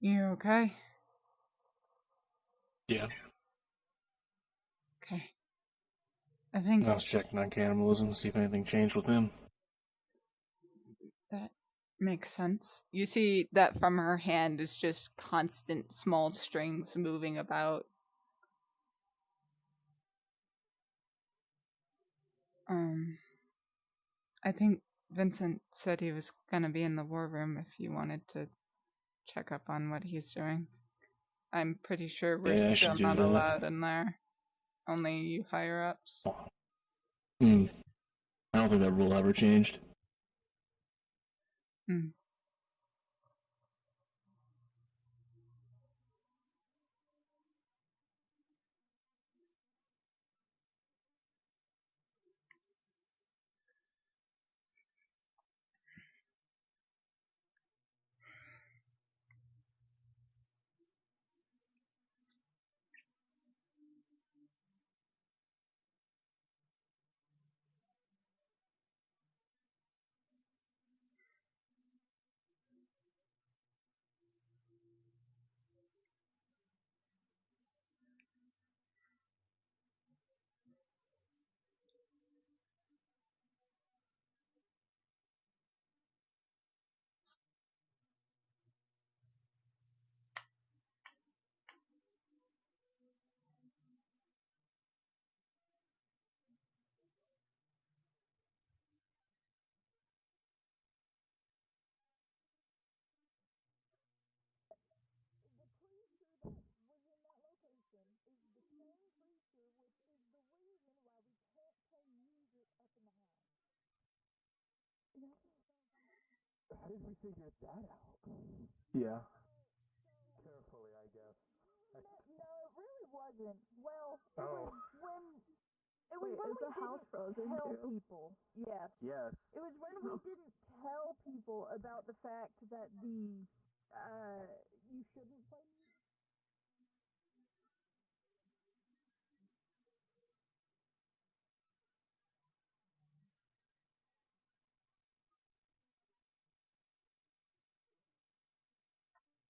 You okay? Yeah. Okay. I think I was checking on cannibalism, see if anything changed with him. that makes sense. You see that from her hand is just constant small strings moving about. I think Vincent said he was gonna be in the war room if you wanted to check up on what he's doing. I'm pretty sure we're Yeah, I still should do not that. allowed in there. Only you higher ups. Hmm. I don't think that rule ever changed. Hmm. How did we figure that out? Yeah. Carefully, I guess. No, it really wasn't. Well, Oh. it was when is we the house didn't frozen tell too? people. Yes. Yes. It was when we didn't tell people about the fact that you shouldn't play music.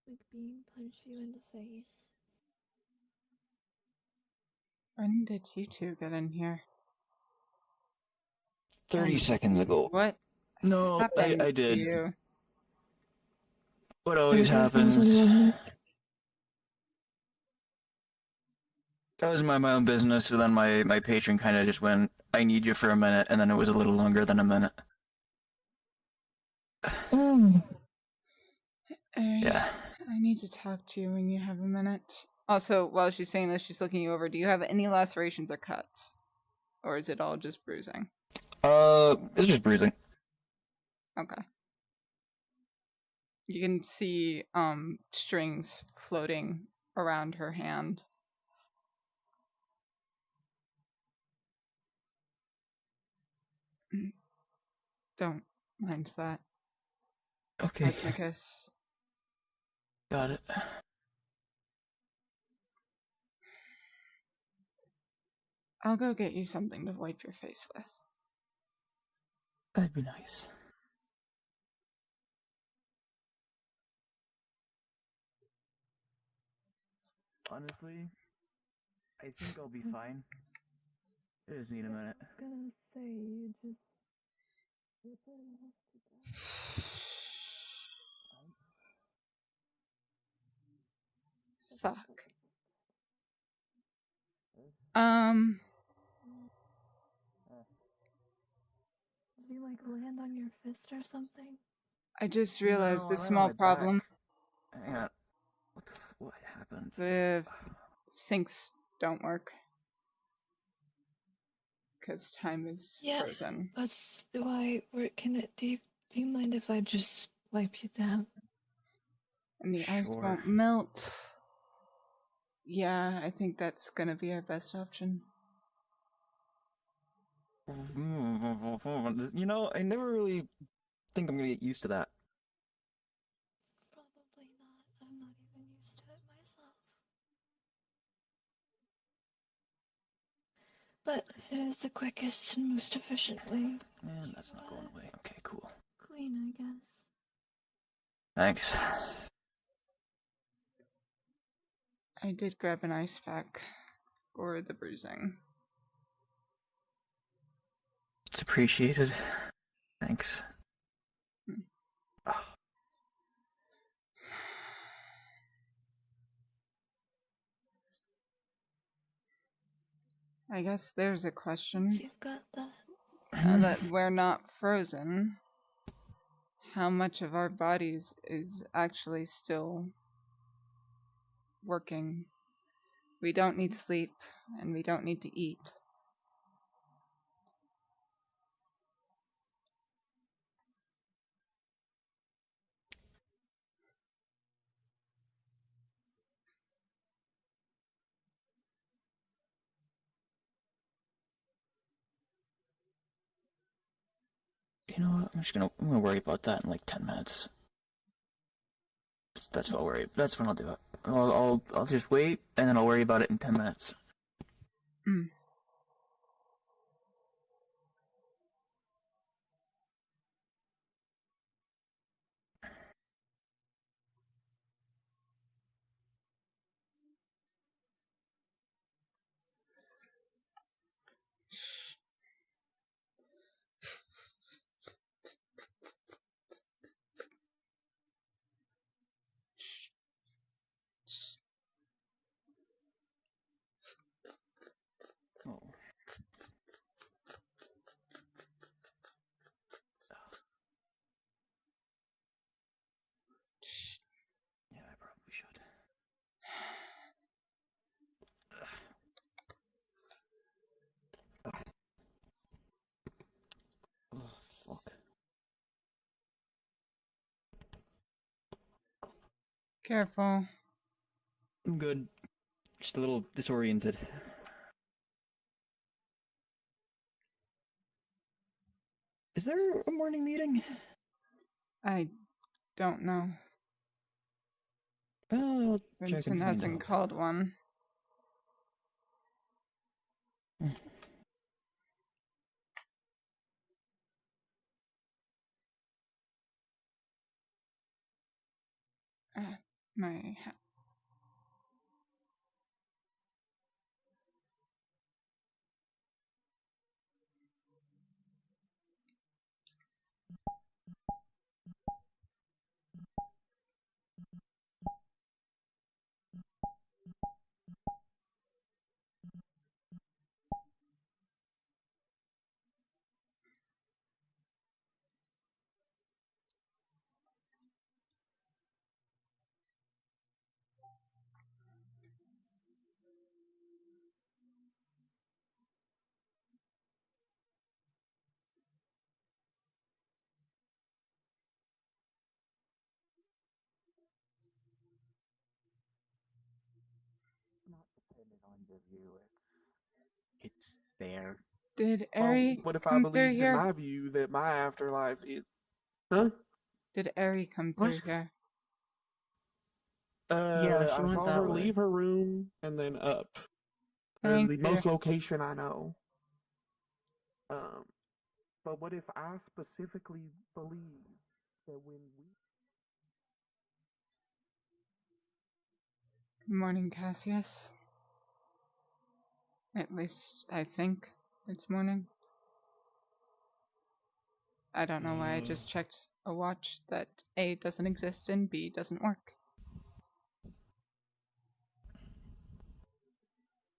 Like being punched you in the face. When did you two get in here? 30 seconds ago. What No, happened I to did. you? What always 30 seconds happens. on 1 minute. I was minding my own business, so then my patron kind of just went, I need you for a minute, and then it was a little longer than a minute. Yeah. I need to talk to you when you have a minute. Also, while she's saying this, she's looking you over. Do you have any lacerations or cuts? Or is it all just bruising? It's just bruising. Okay. You can see strings floating around her hand. Don't mind that. Okay. Cosmicus. Got it. I'll go get you something to wipe your face with. That'd be nice. Honestly, I think I'll be fine. I just need a minute. I was gonna say, you just... You're pretty much to Fuck. Did you, like, land on your fist or something? I just realized No, a I landed on small my problem. back. Hang on. What happened? The sinks don't work. Because time is frozen. That's why do you mind if I just wipe you down? And the ice won't melt. Yeah, I think that's gonna be our best option. You know, I never really think I'm gonna get used to that. Probably not. I'm not even used to it myself. But it is the quickest and most efficient way. And that's not going away. Okay, cool. Clean, I guess. Thanks. I did grab an ice pack for the bruising. It's appreciated. Thanks. I guess there's a question. You've got that. Now that we're not frozen, how much of our bodies is actually still working? We don't need sleep, and we don't need to eat. You know what? I'm gonna worry about that in like 10 minutes. That's what I'll worry. That's when I'll do it. I'll just wait, and then I'll worry about it in 10 minutes. Mm. Oh. Yeah, I probably should. Oh, fuck. Careful. I'm good. Just a little disoriented. Is there a morning meeting? I don't know. Oh, I'll check and Vincent find hasn't out. called one. My Not dependent on your view. It's there. Did Well, Ari what if I come through believed in here? my view that my afterlife is... Huh? Did Ari come What? through here? Yeah, she I went saw that her way. leave her room and then up. That's Thank the you. most location I know. But what if I specifically believe that when we... Good morning, Cassius. At least I think it's morning. I don't know why I just checked a watch that A doesn't exist and B doesn't work.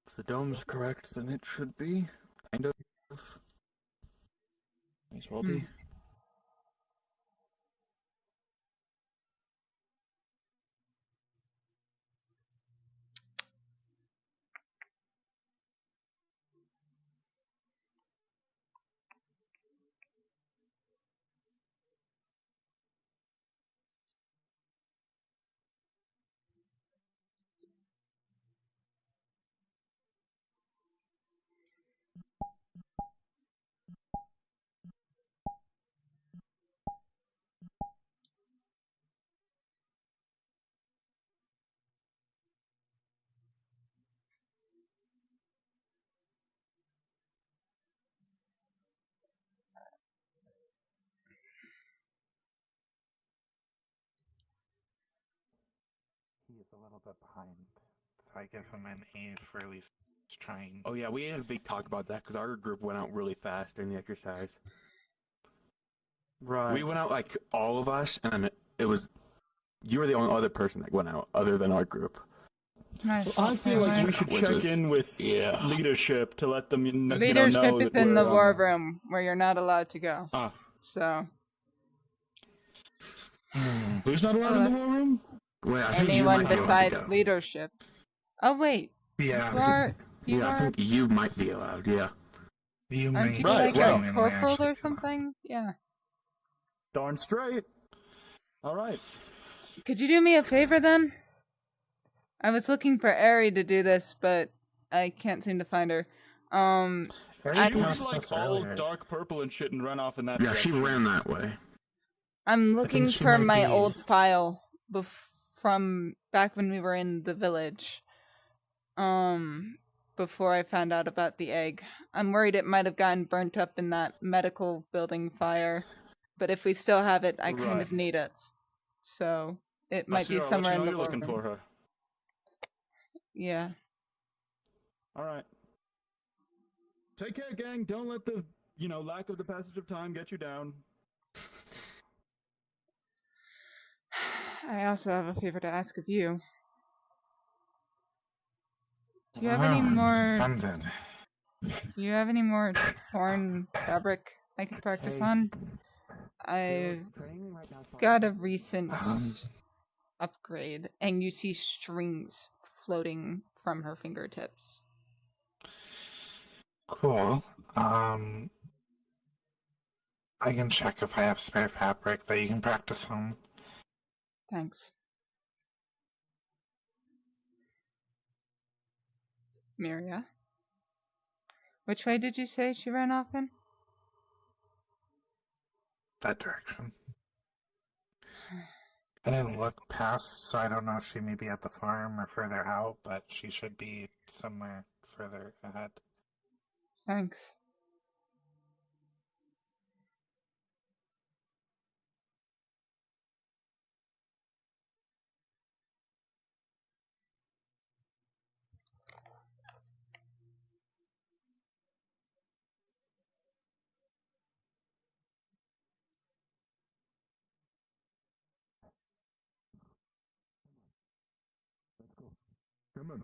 If the dome's correct, then it should be. Kind of. May as well be. He is a little bit behind I give him an A for at least trying. Oh yeah, we had a big talk about that because our group went out really fast during the exercise. Right. We went out like all of us, and it was you were the only other person that went out other than our group. My I fault, feel like Caroline. we should Which check is- in with yeah. leadership to let them Leadership know is that in the we're, war room where you're not allowed to go. Ah. So Who's not allowed in the war room? Wait, I think you anyone might be allowed besides to go. leadership. Oh wait, Yeah. you I are. think you might be allowed. Yeah. Aren't you Right, like well. a corporal or something? Yeah. Darn straight. All right. Could you do me a favor then? I was looking for Ari to do this, but I can't seem to find her. I You was like all dark purple and shit and run off in that Yeah, she direction. ran that way. I'm looking she for might my be- old file from back when we were in the village. Before I found out about the egg. I'm worried it might have gotten burnt up in that medical building fire. But if we still have it, I kind of Right. need it. So it I might see, be I'll let somewhere you know in the you're war looking room. for her. Yeah. All right. Take care, gang. Don't let the, lack of the passage of time get you down. I also have a favor to ask of you. Do you have any more? Splendid. Do you have any more torn fabric I could practice on? I've got a recent upgrade, and you see strings floating from her fingertips. Cool. I can check if I have spare fabric that you can practice on. Thanks. Miria? Which way did you say she ran off in? That direction. I didn't look past, so I don't know if she may be at the farm or further out, but she should be somewhere further ahead. Thanks. Come on.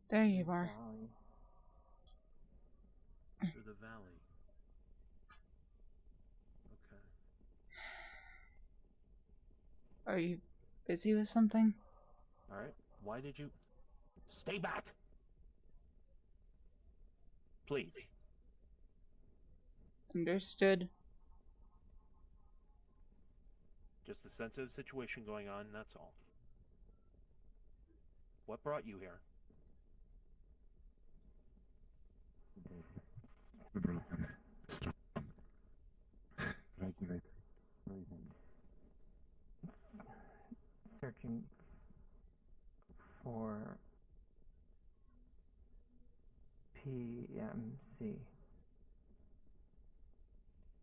There you are. To the valley. Okay. Are you busy with something? Alright. Why did you... Stay back! Please. Understood. Just a sensitive situation going on, that's all. What brought you here? Searching for PMC.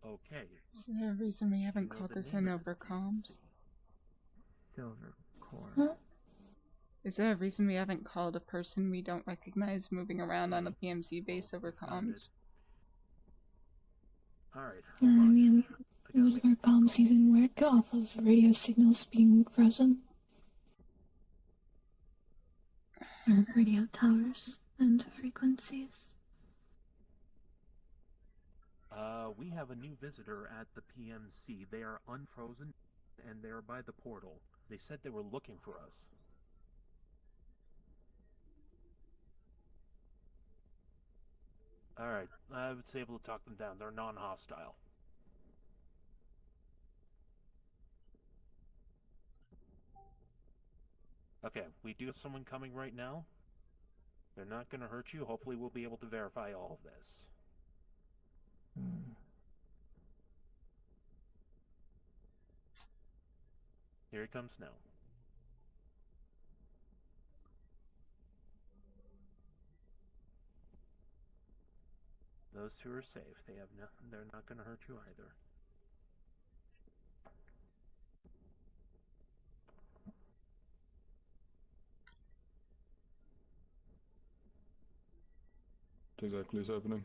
Okay. Is there a reason we haven't You know called the this name in of over this comms? Silvercore. Is there a reason we haven't called a person we don't recognize moving around on a PMC base over comms? Alright. I mean, would our comms even work off of radio signals being frozen? Or radio towers and frequencies? We have a new visitor at the PMC. They are unfrozen, and they are by the portal. They said they were looking for us. Alright, I was able to talk them down. They're non-hostile. Okay, we do have someone coming right now. They're not going to hurt you. Hopefully we'll be able to verify all of this. Here he comes now. Those two are safe. They're not going to hurt you either. What exactly is happening?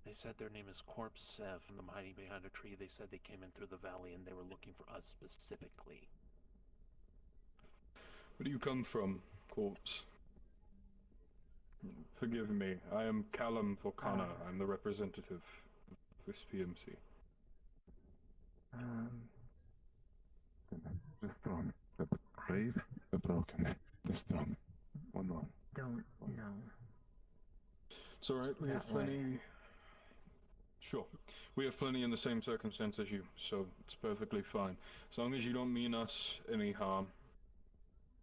They said their name is Corpse Sev, and I'm hiding behind a tree. They said they came in through the valley and they were looking for us specifically. Where do you come from, Corpse? Forgive me, I am Callum Volcana. I'm the representative of this PMC. The strong, the brave, the broken, the strong. One. Don't know. It's alright, we have plenty... Sure. We have plenty in the same circumstance as you, so it's perfectly fine. As long as you don't mean us any harm,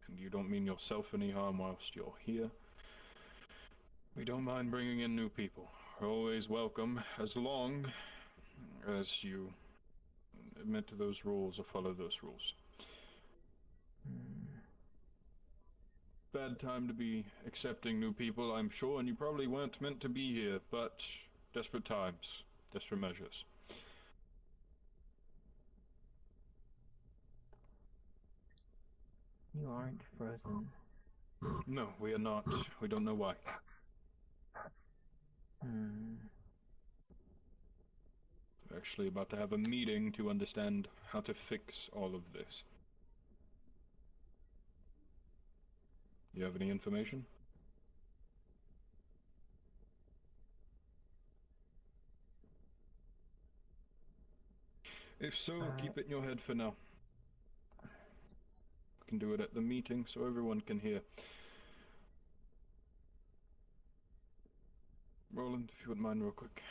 and you don't mean yourself any harm whilst you're here, we don't mind bringing in new people. We're always welcome, as long as you admit to those rules or follow those rules. Bad time to be accepting new people, I'm sure, and you probably weren't meant to be here, but desperate times, desperate measures. You aren't frozen. No, we are not. We don't know why. We're actually about to have a meeting to understand how to fix all of this. You have any information? If so, keep it in your head for now. We can do it at the meeting so everyone can hear. Roland, if you wouldn't mind real quick.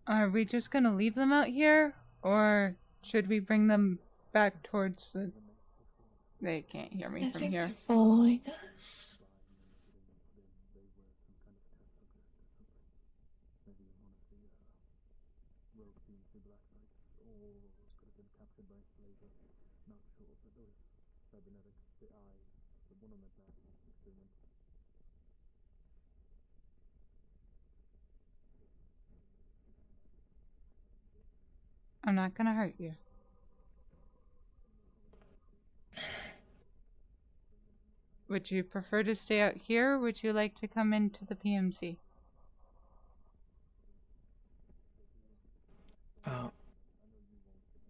Are we just gonna leave them out here? Or should we bring them back towards the... They can't hear me I from think here. they're following us. I'm not gonna hurt you. Would you prefer to stay out here, or would you like to come into the PMC?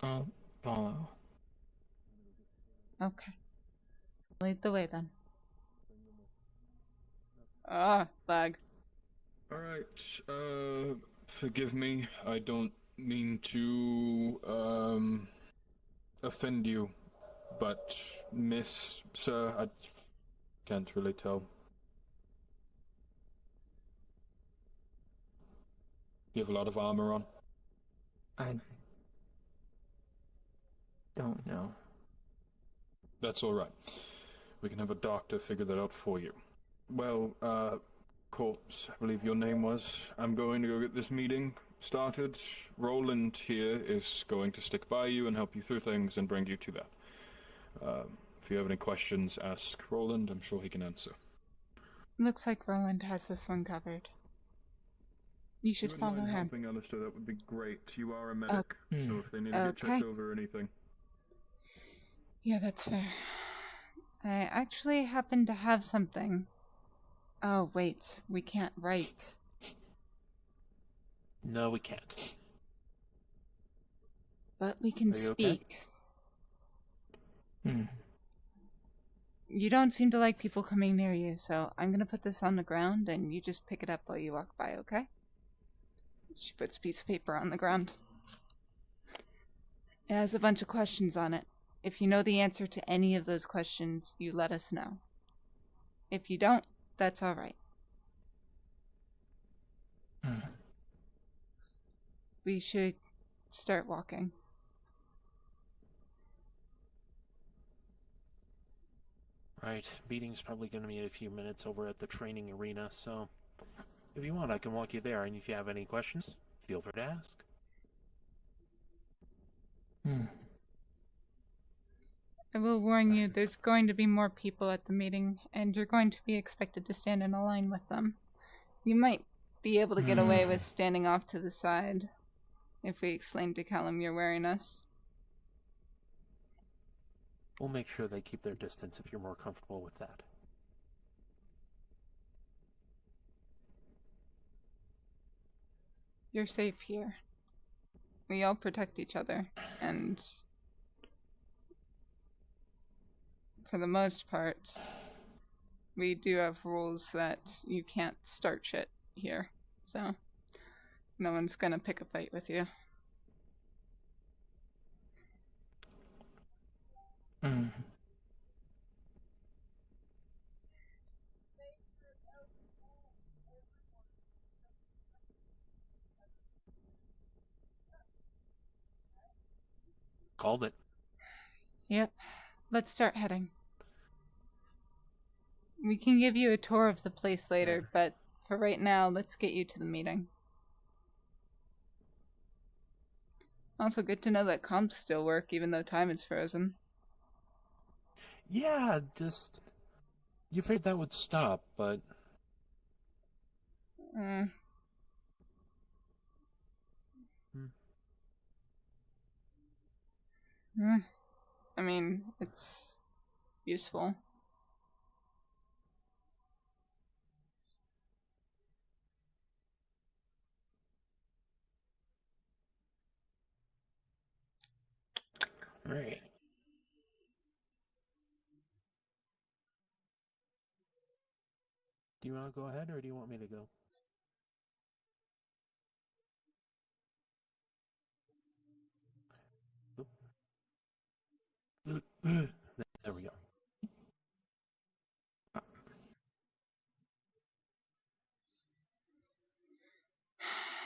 I'll follow. Okay. Lead the way then. Ah, lag. Alright, forgive me. I don't mean to, offend you, but Miss, Sir, I can't really tell. You have a lot of armor on? I don't know. That's alright. We can have a doctor figure that out for you. Well, Corpse, I believe your name was. I'm going to go get this meeting started. Roland here is going to stick by you and help you through things and bring you to that. If you have any questions, ask Roland. I'm sure he can answer. Looks like Roland has this one covered. You should follow him. Helping Alistair, that would be great. You are a medic, so if they need to get checked over or anything. Yeah, that's fair. I actually happen to have something. Oh, wait. We can't write. No, we can't. But we can Are you okay? speak. You don't seem to like people coming near you, so I'm gonna put this on the ground and you just pick it up while you walk by, okay? She puts a piece of paper on the ground. It has a bunch of questions on it. If you know the answer to any of those questions, you let us know. If you don't, that's alright. We should start walking. Right, meeting's probably going to be in a few minutes over at the training arena, so if you want, I can walk you there, and if you have any questions, feel free to ask. I will warn you, there's going to be more people at the meeting, and you're going to be expected to stand in a line with them. You might be able to get away with standing off to the side if we explain to Callum you're wearing us. We'll make sure they keep their distance if you're more comfortable with that. You're safe here. We all protect each other, and for the most part, we do have rules that you can't start shit here, so no one's gonna pick a fight with you. Called it. Yep. Let's start heading. We can give you a tour of the place later, but for right now, let's get you to the meeting. Also good to know that comps still work even though time is frozen. Yeah, just... You figured that would stop, but... I mean, it's useful. Right. Do you want to go ahead, or do you want me to go? There we go.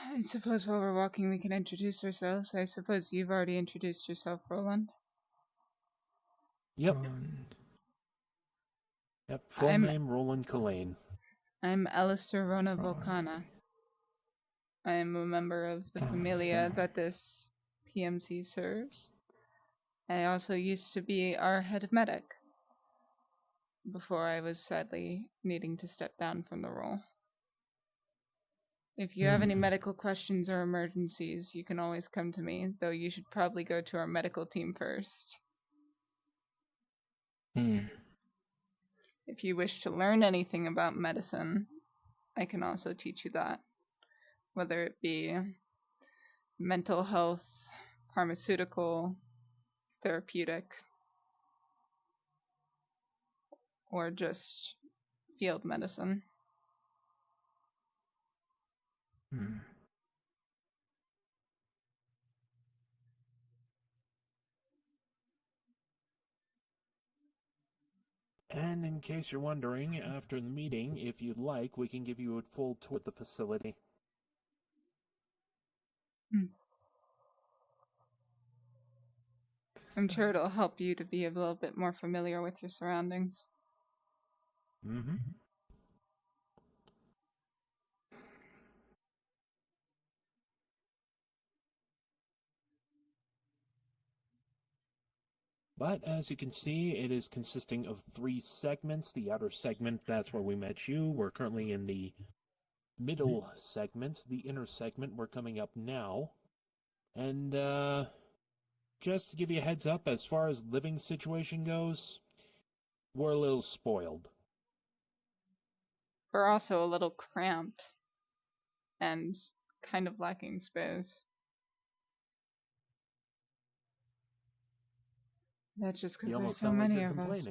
I suppose while we're walking we can introduce ourselves. I suppose you've already introduced yourself, Roland. Yep. Yep, full name Roland Collane. I'm Alistair Rona Volcana. I am a member of the familia that this PMC serves. I also used to be our head of medic before I was sadly needing to step down from the role. If you have any medical questions or emergencies, you can always come to me, though you should probably go to our medical team first. If you wish to learn anything about medicine, I can also teach you that. Whether it be mental health, pharmaceutical, therapeutic, or just field medicine. And in case you're wondering, after the meeting, if you'd like, we can give you a full tour of the facility. I'm sure it'll help you to be a little bit more familiar with your surroundings. But as you can see, it is consisting of 3 segments. The outer segment, that's where we met you. We're currently in the middle segment. The inner segment, we're coming up now. And, just to give you a heads up, as far as living situation goes, we're a little spoiled. We're also a little cramped and kind of lacking space. That's just because there's so many of us.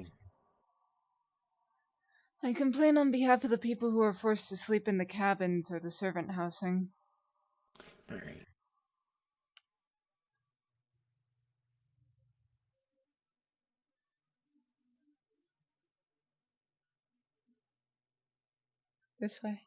I complain on behalf of the people who are forced to sleep in the cabins or the servant housing. Alright. This way.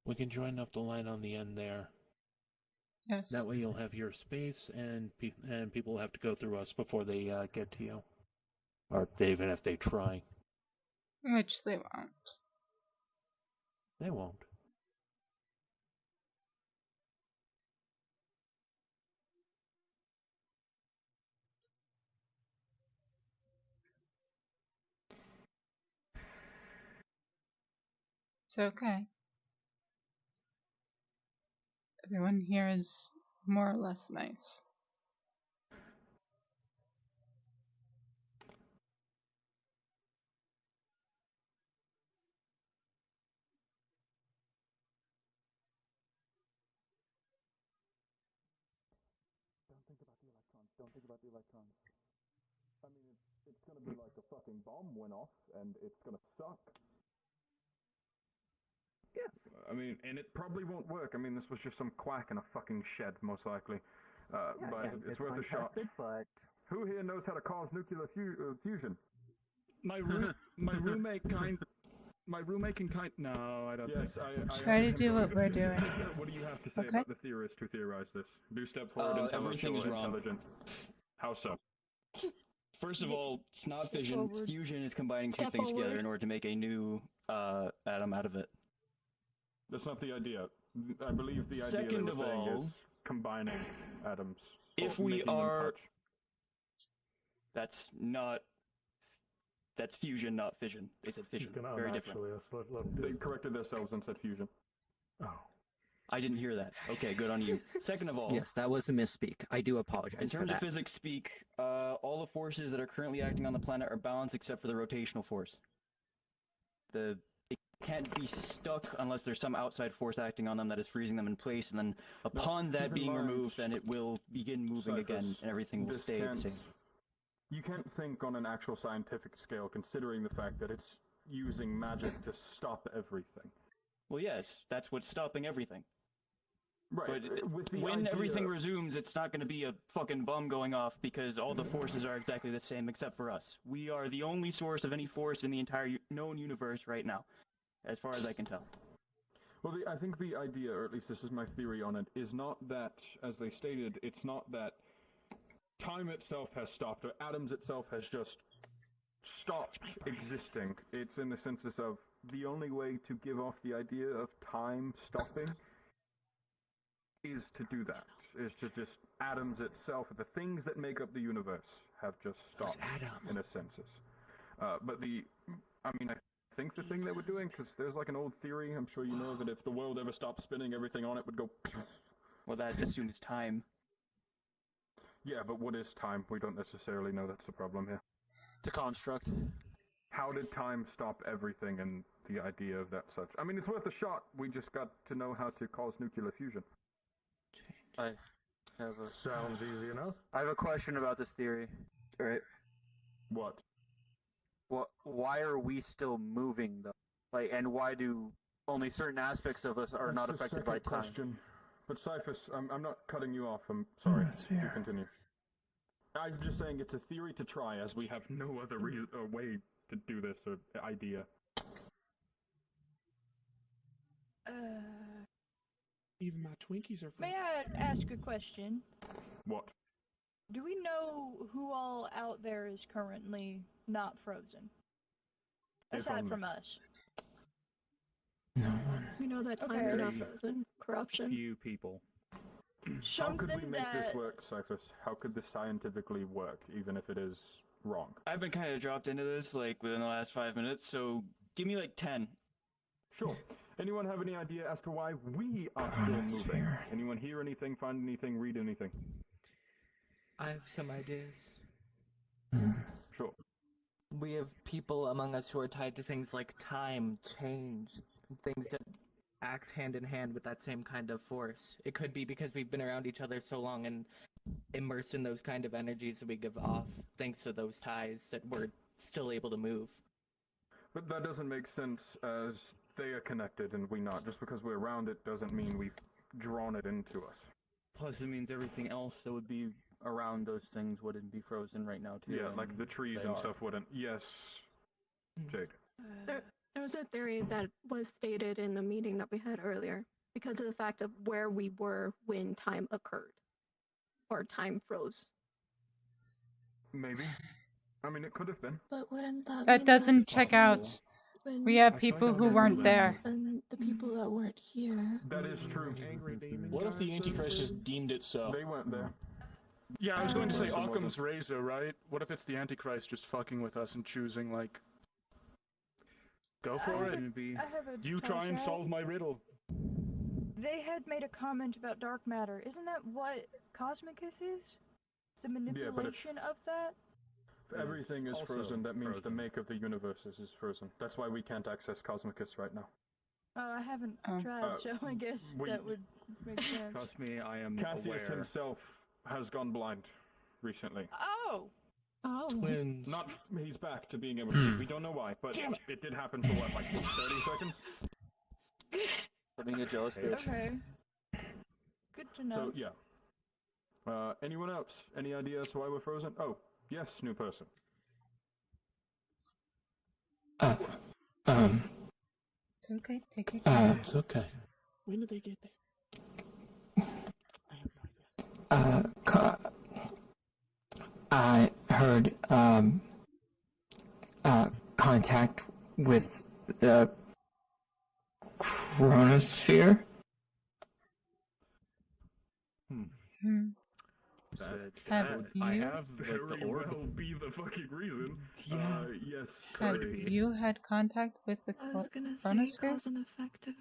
We can join up the line on the end there. Yes. That way you'll have your space, and people will have to go through us before they get to you. Or even if they try. Which they won't. They won't. It's okay. Everyone here is more or less nice. Don't think about the electrons. I mean, it's gonna be like a fucking bomb went off, and it's gonna suck. Yes. I mean, and it probably won't work. I mean, this was just some quack in a fucking shed, most likely. But it's worth a shot. But Who here knows how to cause nuclear fusion? My roommate can kind. No, I don't Yes, think. I Try to do what we're doing. What do you have to say Okay. about the theorists who theorize this? Do step forward and tell us Everything you're is wrong. intelligent. How so? First of all, it's not fission. Fusion is combining two Step things together forward. in order to make a new atom out of it. That's not the idea. I believe the idea Second they of were saying all, is combining atoms. if or we making them are- touch. That's fusion, not fission. They said fission. Very different. They corrected themselves and said fusion. Oh. I didn't hear that. Okay, good on you. Second of all, yes, that was a misspeak. I do apologize in for terms of that. physics speak, all the forces that are currently acting on the planet are balanced except for the rotational force. It can't be stuck unless there's some outside force acting on them that is freezing them in place, and then upon that keep in being mind, removed, then it will begin moving Cyphers, again, and everything will this stay the can't- same. You can't think on an actual scientific scale, considering the fact that it's using magic to stop everything. Well, yes, that's what's stopping everything. Right. But with the when idea... everything resumes, it's not going to be a fucking bomb going off because all the forces are exactly the same except for us. We are the only source of any force in the entire known universe right now, as far as I can tell. Well, I think the idea, or at least this is my theory on it, is not that, as they stated, it's not that time itself has stopped, or atoms itself has just stopped existing. It's in the sense of the only way to give off the idea of time stopping is to do that. Is to just atoms itself, the things that make up the universe, have just stopped in a sense. But I think the thing they were doing, because there's like an old theory, I'm sure you know, that if the world ever stopped spinning, everything on it would go. Well, that's as soon as time. Yeah, but what is time? We don't necessarily know. That's the problem here. It's a construct. How did time stop everything and the idea of that such? I mean, it's worth a shot. We just got to know how to cause nuclear fusion. I have a Sounds easy enough. I have a question about this theory. Alright. What? Why are we still moving though? Like, and why do only certain aspects of us are not That's the affected by second time? question. But Cyphus, I'm not cutting you off. I'm sorry. Sphere. You continue. I'm just saying it's a theory to try, as we have no other way to do this or idea. Even my Twinkies are. May I ask a question? What? Do we know who all out there is currently not frozen? If Aside only. from us. No one. We know that Okay. time's not frozen. Corruption. Few people. How could we Something make this that work, Cyphus? How could this scientifically work, even if it is wrong? I've been kind of dropped into this, like, within the last 5 minutes, so give me, like, 10. Sure. Anyone have any idea as to why we are still moving? Sphere. Anyone hear anything, find anything, read anything? I have some ideas. Sure. We have people among us who are tied to things like time, change, things that act hand in hand with that same kind of force. It could be because we've been around each other so long and immersed in those kind of energies that we give off, thanks to those ties, that we're still able to move. But that doesn't make sense, as they are connected and we not. Just because we're around it doesn't mean we've drawn it into us. Plus, it means everything else that would be around those things wouldn't be frozen right now, too. Yeah, like the trees and stuff wouldn't. Yes, Jade. There was a theory that was stated in the meeting that we had earlier because of the fact of where we were when time occurred. Or time froze. Maybe. I mean, it could have been. But wouldn't that That mean doesn't check out. when We have I feel like people that who would weren't be there. and the people that weren't here? That is true. What if the Antichrist just deemed it so? They weren't there. Yeah, I was going to say It wasn't. Occam's razor, right? What if it's the Antichrist just fucking with us and choosing, like... Go for it. I have a You try and contract. solve my riddle. They had made a comment about dark matter. Isn't that what Cosmicus is? The manipulation of that? If everything is Also frozen, that means the frozen. make of the universes is frozen. That's why we can't access Cosmicus right now. Oh, I haven't Oh. tried, so I guess we- that would make sense. Trust me, I am Cassius aware. himself has gone blind recently. Oh! Oh. Twins. Not, he's back to being able to see. We don't know why, but it did happen for what, like 30 seconds? Being a jealous bitch. Okay. Good to know. So, yeah. Anyone else? Any ideas why we're frozen? Oh, yes, new person. It's okay. Take your time. It's okay. When did they get there? I heard, contact with the chronosphere. Hmm. Have I you? have Very like, the orb. well be the fucking reason. Yeah. Yes, Have Curry. you had contact with the I was gonna say chronosphere? cause and effect of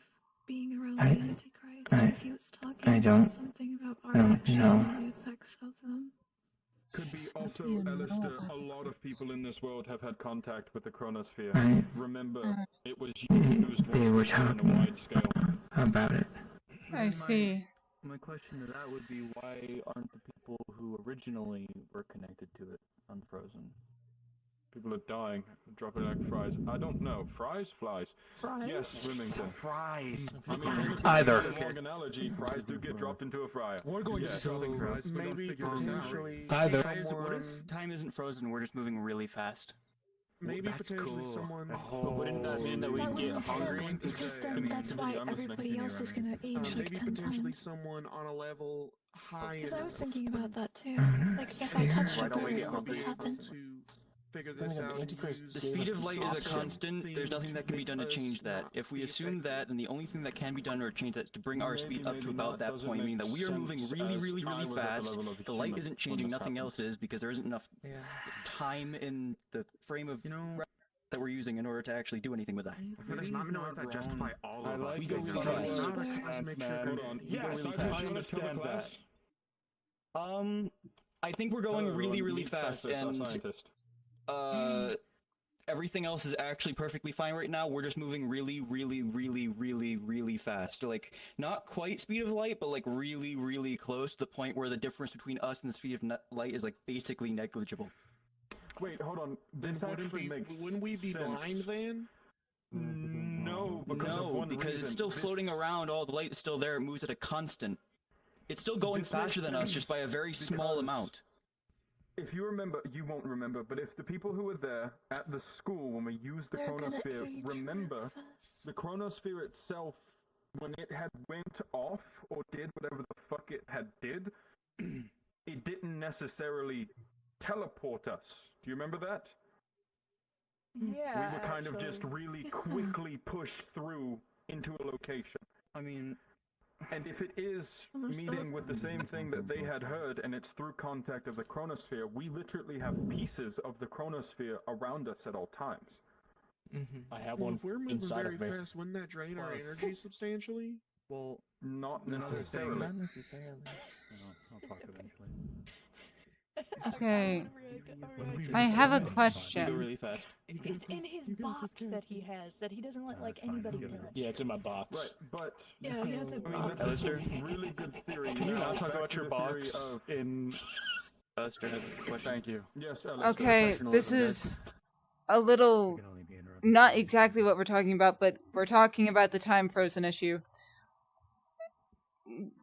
being around I- the Antichrist, since he was talking I about don't- something about I our don't actions know. and the effects of them. Could be also, do you know Alistair, about a the lot of people in this world have had contact with the chronosphere. I- Remember, it was used They were on a talking wide scale. about it. I see. My question to that would be, why aren't the people who originally were connected to it unfrozen? People are dying, dropping like fries. I don't know. Fries? Flies. Fries? Yes, Remington. Fries. I mean, Either. it's a long analogy. Fries do get dropped into a fryer. We're going Yeah. to solve fries. We're gonna Maybe figure this out. potentially Either. Time isn't frozen, we're just moving really fast. maybe That's potentially cool. someone. But wouldn't that mean that we That would get make hungry? sense, because I then mean, that's I'm why listening. everybody else is gonna age like Maybe 10 potentially times. someone on a level higher. Because I was thinking about that too. I'm Like, not if I touched Why a don't we bird, get what would hungry? happen? to figure Then this again, out. the and Antichrist use The gave speed us of light is a option constant, there's nothing that can be done to make change us that. not If we be assume affected. that, then the only thing that can be done or change that is to bring our Maybe, speed up to maybe about not. that Doesn't point, meaning that make we are sense moving as really, really, I really was at the fast. level of The light achievement isn't when changing, this nothing happened. else is, because there isn't enough time in the frame of that we're using in order to actually do anything with that. There's not enough that justify all I of like us. We go it. really It's fast. not a Hold science, man. Hold on. Yes, You go really I fast. understand that. I think we're going Hello, really, everyone. really Meet fast, scientist, and everything else is actually perfectly fine right now. We're just moving really, really, really, really, really fast. Like, not quite speed of light, but like really, really close to the point where the difference between us and the speed of light is like basically negligible. Wait, hold on. This Then actually makes wouldn't we be sense. blind then? No, because of one because reason. it's still This- floating around. All the light is still there. It moves at a constant. It's still going This faster makes than us, sense just by a very small because amount. If you remember, you won't remember, but if the people who were there at the school when we used the They're gonna chronosphere age remember, real fast. the chronosphere itself, when it had went off or did whatever the fuck it had did, it didn't necessarily teleport us. Do you remember that? Yeah, We were kind of just actually. really quickly pushed through into a location. I mean, and if it is meeting with the same thing that they had heard, and it's through contact of the chronosphere, we literally have pieces of the chronosphere around us at all times. I have Well, one if we're moving inside very of me. fast, wouldn't that drain our energy substantially? Well, not necessarily. Not necessarily. I'll talk eventually. Okay. I have a Go question. really fast. It's in his box that he has, that he doesn't let like anybody touch. Yeah, it's in my box. Right, but Yeah, he has a I mean, box. that's a really good theory. Can you Now, not talk back about to your the box theory of... in... Alistair has a question. Thank you. Yes, Alistair. Okay, this is a little not exactly what we're talking about, but we're talking about the time frozen issue.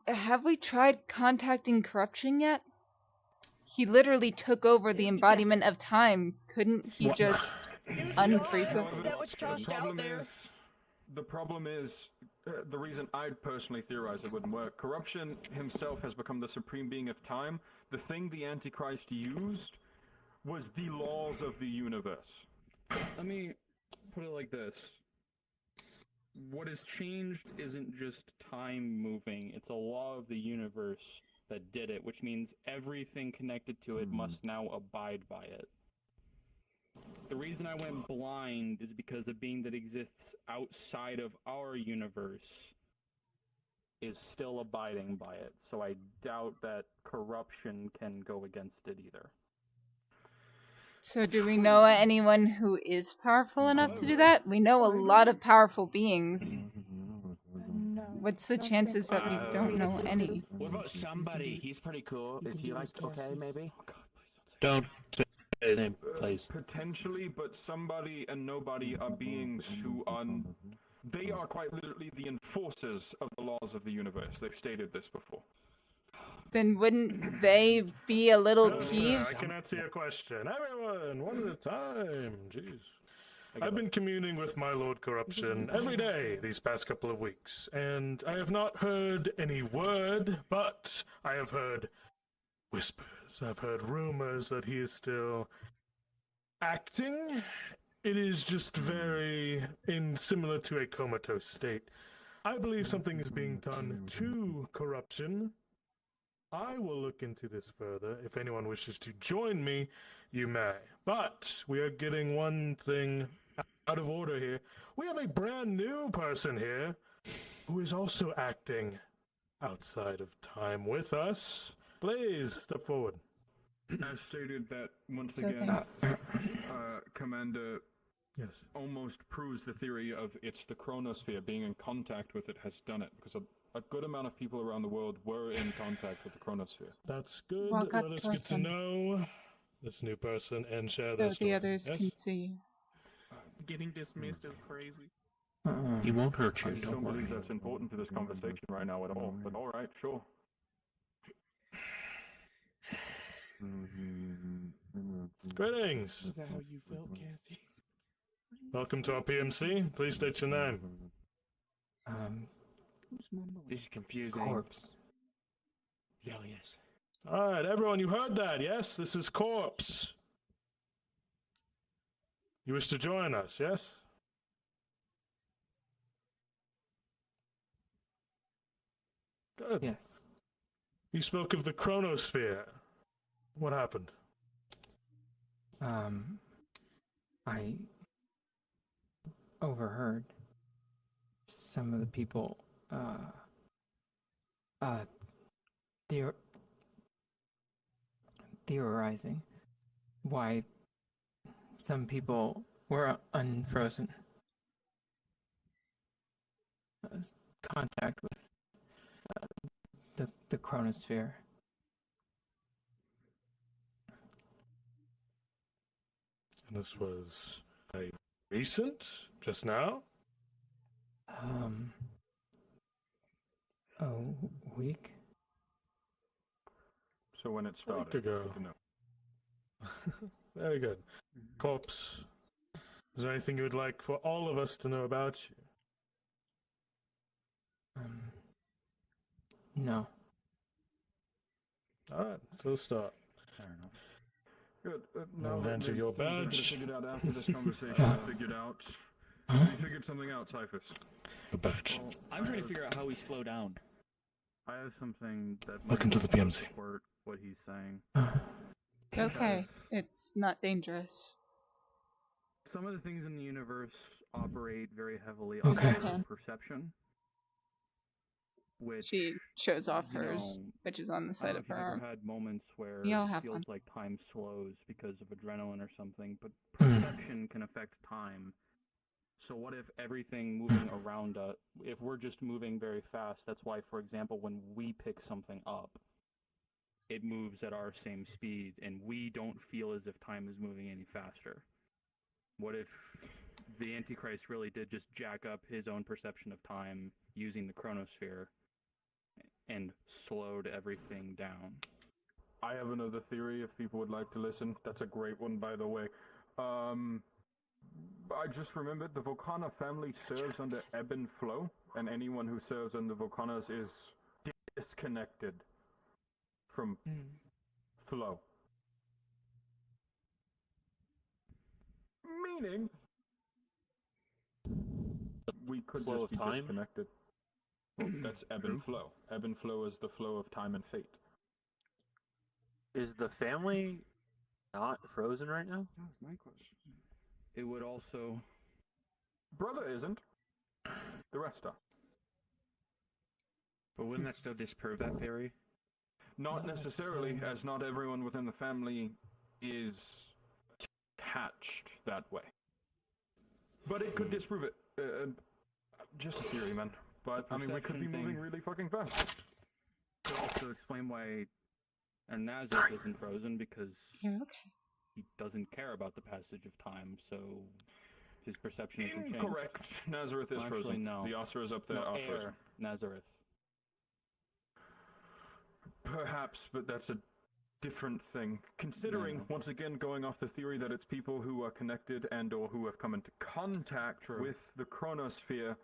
Have we tried contacting corruption yet? He literally took over the embodiment of time. Couldn't he What? just unfreeze it. That was tossed out there. The problem is, the reason I'd personally theorize it wouldn't work. Corruption himself has become the supreme being of time. The thing the Antichrist used was the laws of the universe. Let me put it like this. What has changed isn't just time moving, it's a law of the universe that did it, which means everything connected to it must now abide by it. The reason I went blind is because a being that exists outside of our universe is still abiding by it, so I doubt that corruption can go against it either. So do we know anyone who is powerful enough to do that? We know a lot of powerful beings. What's the chances that we don't know any? What about somebody? He's pretty cool. Is he like okay, maybe? Don't say his name, please. Potentially, but somebody and nobody are beings who are... They are quite literally the enforcers of the laws of the universe. They've stated this before. Then wouldn't they be a little peeved? I can answer your question. Everyone, one at a time. Jeez. I've been communing with my Lord Corruption every day these past couple of weeks, and I have not heard any word, but I have heard whispers. I've heard rumors that he is still acting. It is just very similar to a comatose state. I believe something is being done to Corruption. I will look into this further. If anyone wishes to join me, you may. But we are getting one thing out of order here. We have a brand new person here who is also acting outside of time with us. Please step forward. As stated, that once again, Commander almost proves the theory of it's the chronosphere. Being in contact with it has done it, because a good amount of people around the world were in contact with the chronosphere. That's good. Walk Let up us get towards to him. know this new person and share So their the story. others Yes? can see. Getting dismissed is crazy. He won't hurt you, I just don't believe that's important to this conversation right now at all, but alright, sure. Greetings. Is that how you felt, Cassie? Welcome to our PMC. Please state your name. This is confusing. Corpse. Yeah, yes. Alright, everyone, you heard that, yes? This is Corpse. You wish to join us, yes? Good. Yes. You spoke of the chronosphere. What happened? I overheard some of the people, theorizing why some people were unfrozen. Contact with the chronosphere. And this was recent? Just now? A week? So when it started, week ago. good to know. Very good. Corpse, is there anything you would like for all of us to know about you? No. Alright, so start. Fair enough. Good. Now I'll that hand you your things are badge. figured out after this conversation, I figured out. You figured something out, Typhus. A badge. Well, I'm trying to figure out how we slow down. I have something that Welcome to the PMC. support what he's saying. It's okay. It's not dangerous. Some of the things in the universe operate very heavily Okay. on perception. Which She shows off you hers, know, which is on the I side don't know of if her you've arm. ever had moments where Yeah, I'll it have feels one. like time slows because of adrenaline or something, but Hmm. perception can affect time. So what if everything moving around us, if we're just moving very fast, that's why, for example, when we pick something up, it moves at our same speed, and we don't feel as if time is moving any faster. What if the Antichrist really did just jack up his own perception of time using the chronosphere and slowed everything down? I have another theory if people would like to listen. That's a great one, by the way. I just remembered the Volcana family serves under ebb and flow, and anyone who serves under Volcanas is disconnected from flow. Meaning, we could Flow just of be time? disconnected. Well, that's ebb and flow. Ebb and flow is the flow of time and fate. Is the family not frozen right now? That was my question. It would also... Brother isn't. The rest are. But wouldn't that still disprove that theory? Not necessarily, as not everyone within the family is attached that way. But it could disprove it. Just a theory, man. But, I mean, we could be moving really fucking fast. To also explain why Nazareth isn't frozen, because You're okay. he doesn't care about the passage of time, so his perception isn't changed. Incorrect. Nazareth is Actually, frozen. no. The Asura is up there. No, are air. frozen. Nazareth. Perhaps, but that's a different thing. Considering, once again, going off the theory that it's people who are connected and or who have come into contact with the chronosphere,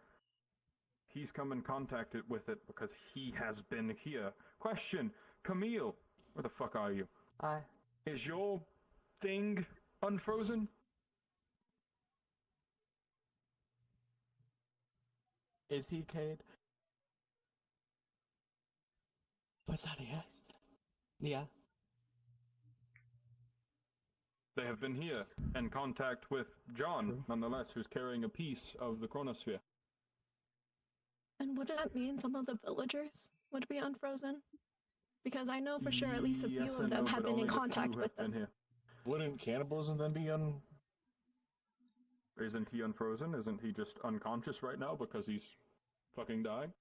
he's come in contact with it because he has been here. Question, Camille, where the fuck are you? Hi. Is your thing unfrozen? Is he, Cade? What's that, yes? Yeah. They have been here in contact with John, nonetheless, who's carrying a piece of the chronosphere. And would that mean some of the villagers would be unfrozen? Because I know for sure at least a few of them have been in contact with them. Here. Wouldn't cannibalism then be Isn't he unfrozen? Isn't he just unconscious right now because he's fucking dying?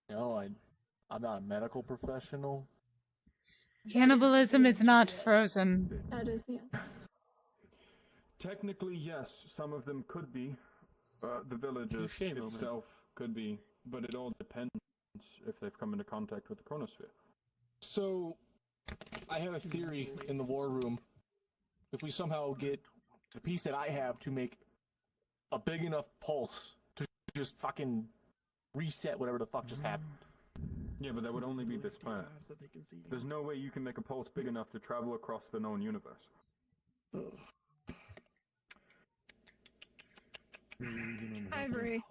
No, I'm not a medical professional. Cannibalism is not frozen. That is the answer. Technically, yes, some of them could be. The villagers itself could be, but it all depends if they've come into contact with the chronosphere. So, I have a theory in the war room. If we somehow get the piece that I have to make a big enough pulse to just fucking reset whatever the fuck just happened. Yeah, but that would only be this planet. There's no way you can make a pulse big enough to travel across the known universe. Ivory.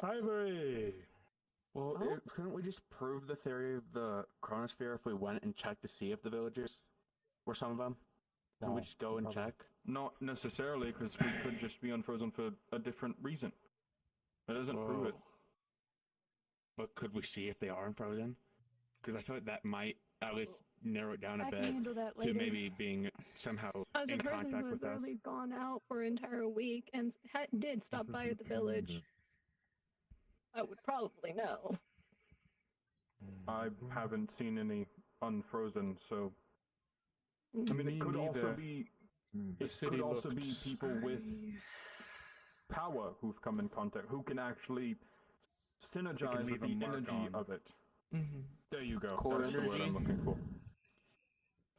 Ivory! Well, couldn't we just prove the theory of the chronosphere if we went and checked to see if the villagers were some of them? Can we just go and check? Not necessarily, because we could just be unfrozen for a different reason. That doesn't prove it. But could we see if they are unfrozen? Because I feel like that might at least narrow it down a I can bit handle that to later. maybe being somehow As a in person contact who has with us. literally gone out for an entire week and did stop by at the village, I would probably know. I haven't seen any unfrozen, so... I mean, it could also be... It could also be people with power who've come in contact, who can actually synergize with the energy of it. There you go. Core That's the word I'm energy? looking for.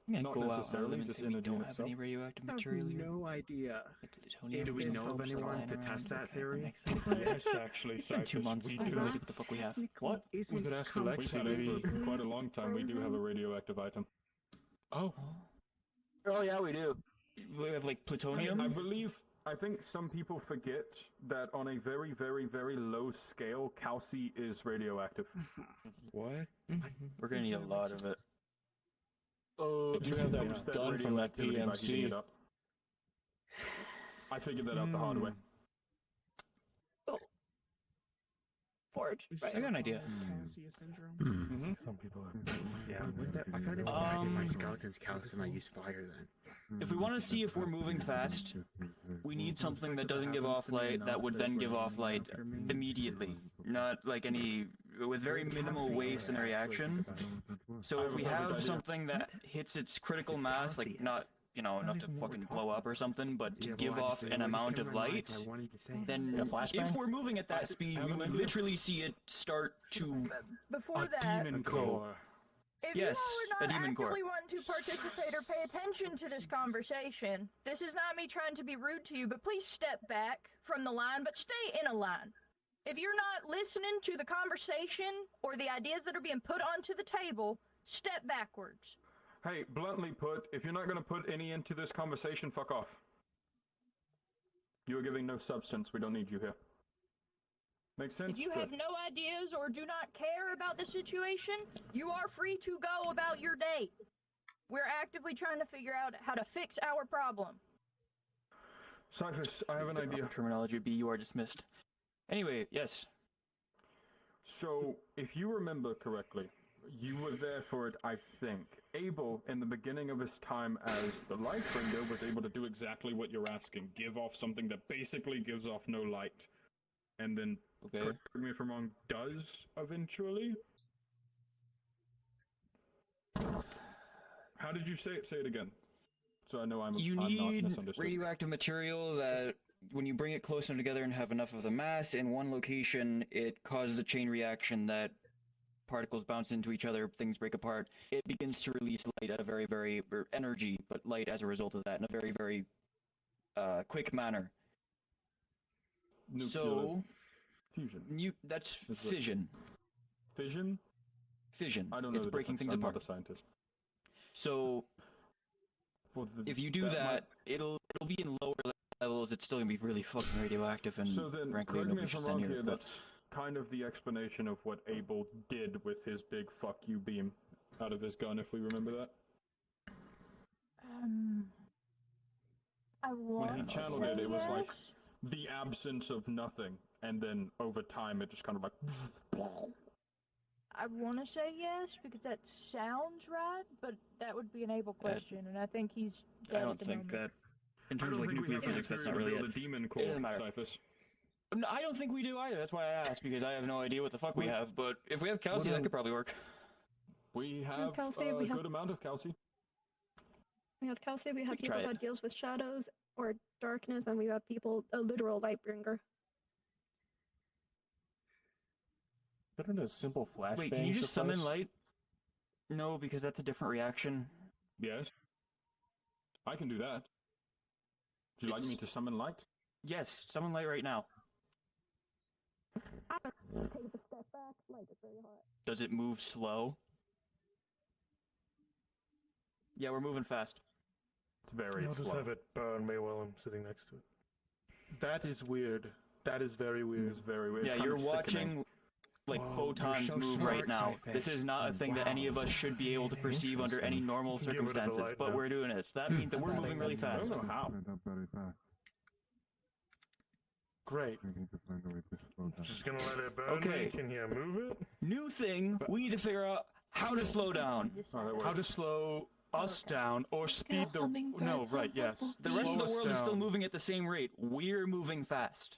I'm gonna Not go out on a necessarily limb and just say we energy don't in have itself. any radioactive I have material here. no idea. Plutonium Do we know of isotopes, like, anyone lying to around. test that Okay, theory? makes sense. Yes, actually, It's been 2 Cypress, months. we I do. have no idea what the fuck we have. What? We could ask Alexi. We've had it for quite a long time. We do have a radioactive item. Oh. Oh yeah, we do. We have like plutonium. I think some people forget that on a very, very, very low scale, calci is radioactive. What? We're gonna need a lot of it. Oh, you have that gun from that Radioactivity by heating PMC. it up. I figured that out the hard way. Forge, right? I got an idea. Some people yeah, with that, I thought it was in my skeleton's calcium, I use fire then. If we want to see if we're moving fast, we need something that doesn't give off light that would then give off light immediately. Not like with very minimal waste in the reaction. So if we have something that hits its critical mass, like not, enough to fucking blow up or something, but to give off an amount of light, then if we're moving at that speed, we would literally see it start to... Before that, Demon core. If Yes, you all a are not demon core. actively wanting to participate or pay attention to this conversation, this is not me trying to be rude to you, but please step back from the line, but stay in a line. If you're not listening to the conversation or the ideas that are being put onto the table, step backwards. Hey, bluntly put, if you're not going to put any into this conversation, fuck off. You are giving no substance. We don't need you here. Make sense? If you have no ideas or do not care about the situation, you are free to go about your day. We're actively trying to figure out how to fix our problem. Cypress, I have an idea. Terminology would be you are dismissed. Anyway, yes. So, if you remember correctly, you were there for it, I think. Abel, in the beginning of his time as the Lightbringer, was able to do exactly what you're asking. Give off something that basically gives off no light. And then, correct me if I'm wrong, does eventually? How did you say it? Say it again. So I know I'm not misunderstood. Radioactive material that, when you bring it close enough together and have enough of the mass in one location, it causes a chain reaction that particles bounce into each other, things break apart. It begins to release light at a very, very, or energy, but light as a result of that in a very, very quick manner. Nuclear So, fusion. That's fission. Fission? Fission. I don't know. It's breaking things I'm apart. not a scientist. So, if you do that, it'll be in lower levels. It's still gonna be really fucking radioactive, and So then, frankly, correct me nobody if should I'm stand wrong near here, it. But that's kind of the explanation of what Abel did with his big fuck you beam out of his gun, if we remember that. I want When he channeled it, it was like the absence of nothing, and then over time it just kind of like... I want to say yes, because that sounds right, but that would be an Able question, and I think he's dead I don't at the think moment. that, in terms of like nuclear physics, that's not really it. Demon It core, doesn't matter. Cyphus. No, I don't think we do either. That's why I asked, because I have no idea what the fuck we have. But if we have calcium, that could probably work. We have Kelsey, a we have- good amount of calcium. We have Kelsey, we have could people try that it. deals with shadows or darkness, and we have people, a literal lightbringer. Couldn't a simple flashbang Wait, can you just suffice? summon light? No, because that's a different reaction. Yes. I can do that. Would you like me to summon light? Yes, summon light right now. Take a step back, like it's very hot. Does it move slow? Yeah, we're moving fast. It's very I'll just slow. have it burn me while I'm sitting next to it. That is weird. That is very weird. It's very weird. Yeah, It's kind you're of watching sickening. like Whoa, photons you're so move smart, right now. Cyphus. This is not a thing that any of us should be able to perceive under any normal Give it a circumstances, light but now. we're doing it. So that means that we're moving really I fast. don't know how. Great. Just gonna let it burn Okay. me. Can you move it? New thing, we need to figure out how to slow down. How to slow us down or speed the... No, right, yes. The rest of Slow the us world is still down. moving at the same rate. We're moving fast.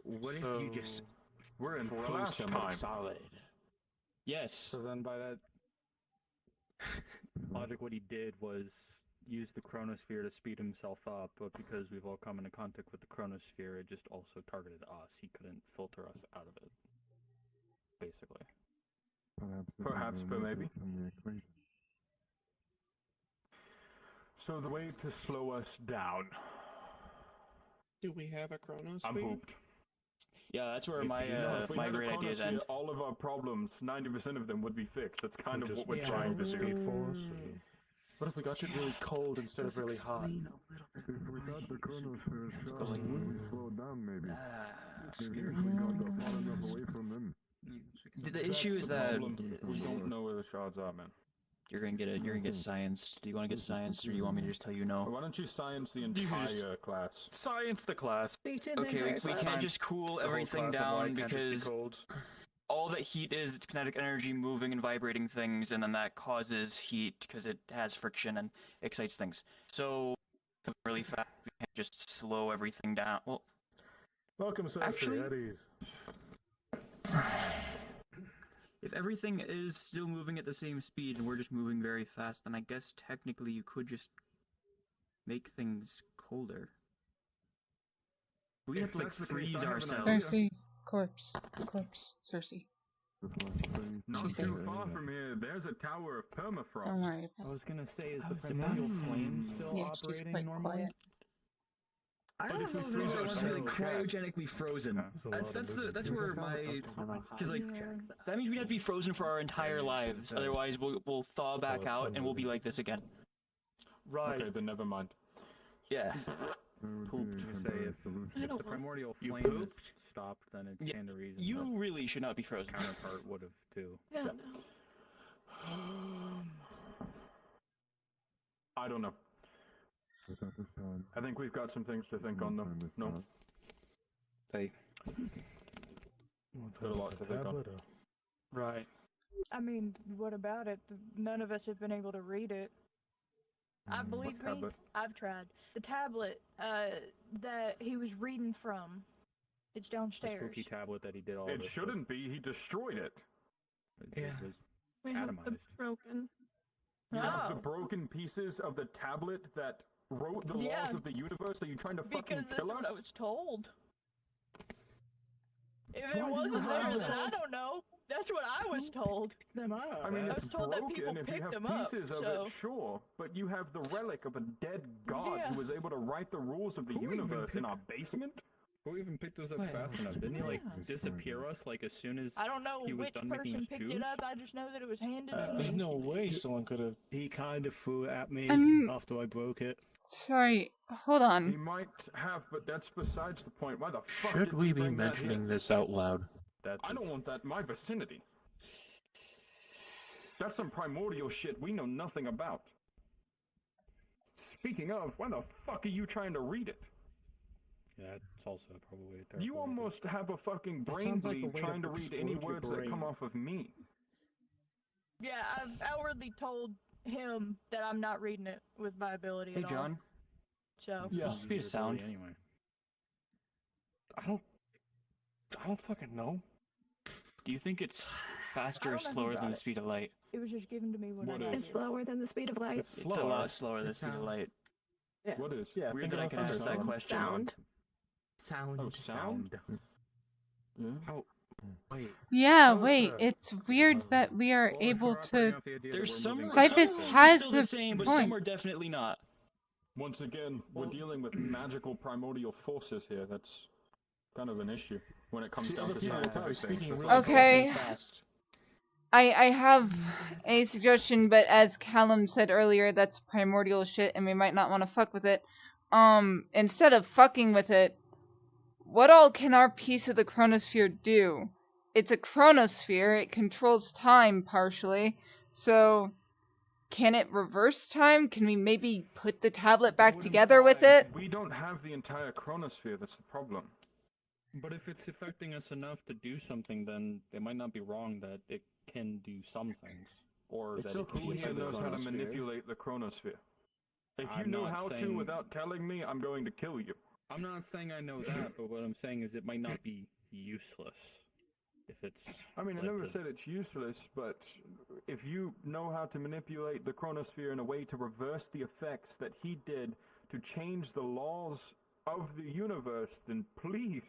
What if So- you just We're in froze flash him time. solid? Yes. So then by that logic, what he did was use the chronosphere to speed himself up, but because we've all come into contact with the chronosphere, it just also targeted us. He couldn't filter us out of it, basically. Perhaps, but maybe. So the way to slow us down. Do we have a chronosphere? I'm hooped. Yeah, that's where If my we my had a great ideas chronosphere, end. all of our problems, 90% of them would be fixed. That's kind of Just what we're trying to do. Speed force. What if we got it really cold instead of really hot? If we got the chronosphere shot when we slow down, maybe. Seriously, got far enough away from them. The issue is that we don't know where the shards are, man. you're gonna get science. Do you want to get science, or do you want me to just tell you no? Why don't you science the entire class? Science the class. Speak to the Okay, entire we class. can't just cool The whole everything class of down light can't just be because cold. all that heat is, it's kinetic energy moving and vibrating things, and then that causes heat because it has friction and excites things. So, really fast, we can't just slow everything down. Well, Welcome, Cersei. Actually- At ease. if everything is still moving at the same speed and we're just moving very fast, then I guess technically you could just make things colder. We have to like that's the case, freeze I have an ourselves. idea. Cersei, corpse, Cersei. Not She said- too far from here, there's a tower of permafrost. Don't worry about I was gonna say, is I the was primordial about to say- plane still Yeah, she's operating quite normally? quiet. I But don't if know we if freeze I want to be like ourselves- cryogenically frozen. That's where my because like That means we'd have to be frozen for our entire lives. Otherwise, we'll thaw back out and we'll be like this again. Right. Okay, then never mind. Yeah. Pooped. You say if the primordial You flame pooped? is stopped, then it's Yeah, kind of reason. you really should not be frozen. Counterpart would have too. Yeah. I don't know. I think we've got some things to think on, though. No? Hey. Got a lot to think on. Right. I mean, what about it? None of us have been able to read it. I believe me, tablet? I've tried. The tablet that he was reading from, it's The downstairs. spooky tablet that he did all It this shouldn't be. He destroyed it. It Yeah. was We have the atomized. broken. You have the Oh. broken pieces of the tablet that wrote the Yeah. laws of the universe. Are you trying to Because fucking that's kill what I us? was told. If Why it do you wasn't have there, it? then I don't know. That's what I was told. I mean, I it's was told that people broken. If you picked have them up, pieces of so... it, sure. But you have the relic of a dead god Yeah. who was able to write the rules of the Who even universe in picked- our basement? Who even picked those up Wait. fast enough? Didn't he like Yeah. disappear us like as soon as I don't know he was which done making person us picked Jews? it up. I just know that it was handed to There's me. no way someone could have. he kind of threw it at me I'm- after I broke it. Sorry, hold He on. might have, but that's besides the point. Why the fuck Should did we he be bring that mentioning here? this out loud? I don't want that in my vicinity. That's some primordial shit we know nothing about. Speaking of, why the fuck are you trying to read it? Yeah, it's also probably a terrible You almost have a fucking brain sounds like a bleed way to trying to read any explode your words that come brain. off of me. Yeah, I've outwardly told him that I'm not reading it with my ability Hey, at all. John. So. Yeah. Speed of sound. Anyway. I don't fucking know. Do you think it's faster I or don't know who slower got than the it. speed of light? It was just given to me when What I got is? It's here. slower than the speed of light. It's It's a slower. lot slower than the It's speed of sound. light. Yeah. What is? Yeah, Weird think that I about can ask that thunderstorm. question. Sound. Sound. Oh, sound? Yeah. How? Wait. Yeah, Oh, wait, it's weird that we are Well, if able we're operating to... off the idea that There's we're some moving Cyphus some rules has are still the the same, but point. some are definitely not. Once again, we're dealing with magical primordial forces here. That's kind of an issue when it comes See, down other to people are scientific probably things. speaking That's really all. Okay. fast. I have a suggestion, but as Callum said earlier, that's primordial shit and we might not want to fuck with it. Instead of fucking with it, what all can our piece of the chronosphere do? It's a chronosphere, it controls time partially, so can it reverse time? Can we maybe put the tablet back together with it? We don't have the entire chronosphere, that's the problem. But if it's affecting us enough to do something, then they might not be wrong that it can do some things, or that So it can who be here knows how to chronosphere. manipulate the chronosphere? If you I'm know not how to saying- without telling me, I'm going to kill you. I'm not saying I know that, but what I'm saying is it might not be useless if it's. I mean, I led never to- said it's useless, but if you know how to manipulate the chronosphere in a way to reverse the effects that he did to change the laws of the universe, then please,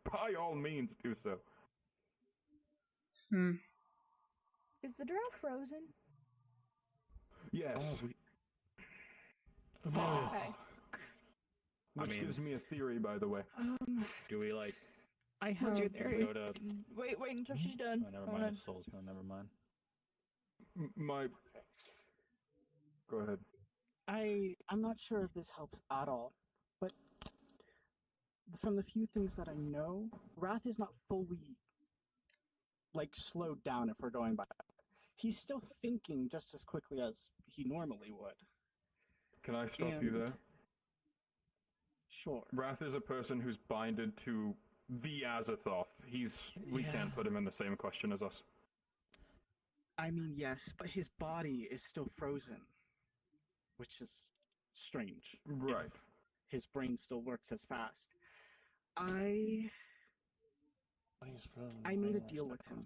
by all means, do so. Is the drow frozen? Yes. Okay. Which gives me a theory, by the way. Do we like? I have your do we theory. Go to. Wait until she's done. Oh, never Hold mind. on. His soul's gone. Never mind. My. Go ahead. I'm not sure if this helps at all, but from the few things that I know, Wrath is not fully like slowed down if we're going by. He's still thinking just as quickly as he normally would. Can I stop you And- there? Sure. Wrath is a person who's binded to the Azathoth. We Yeah. can't put him in the same question as us. I mean, yes, but his body is still frozen, which is strange. Right. If his brain still works as fast. I made a deal with him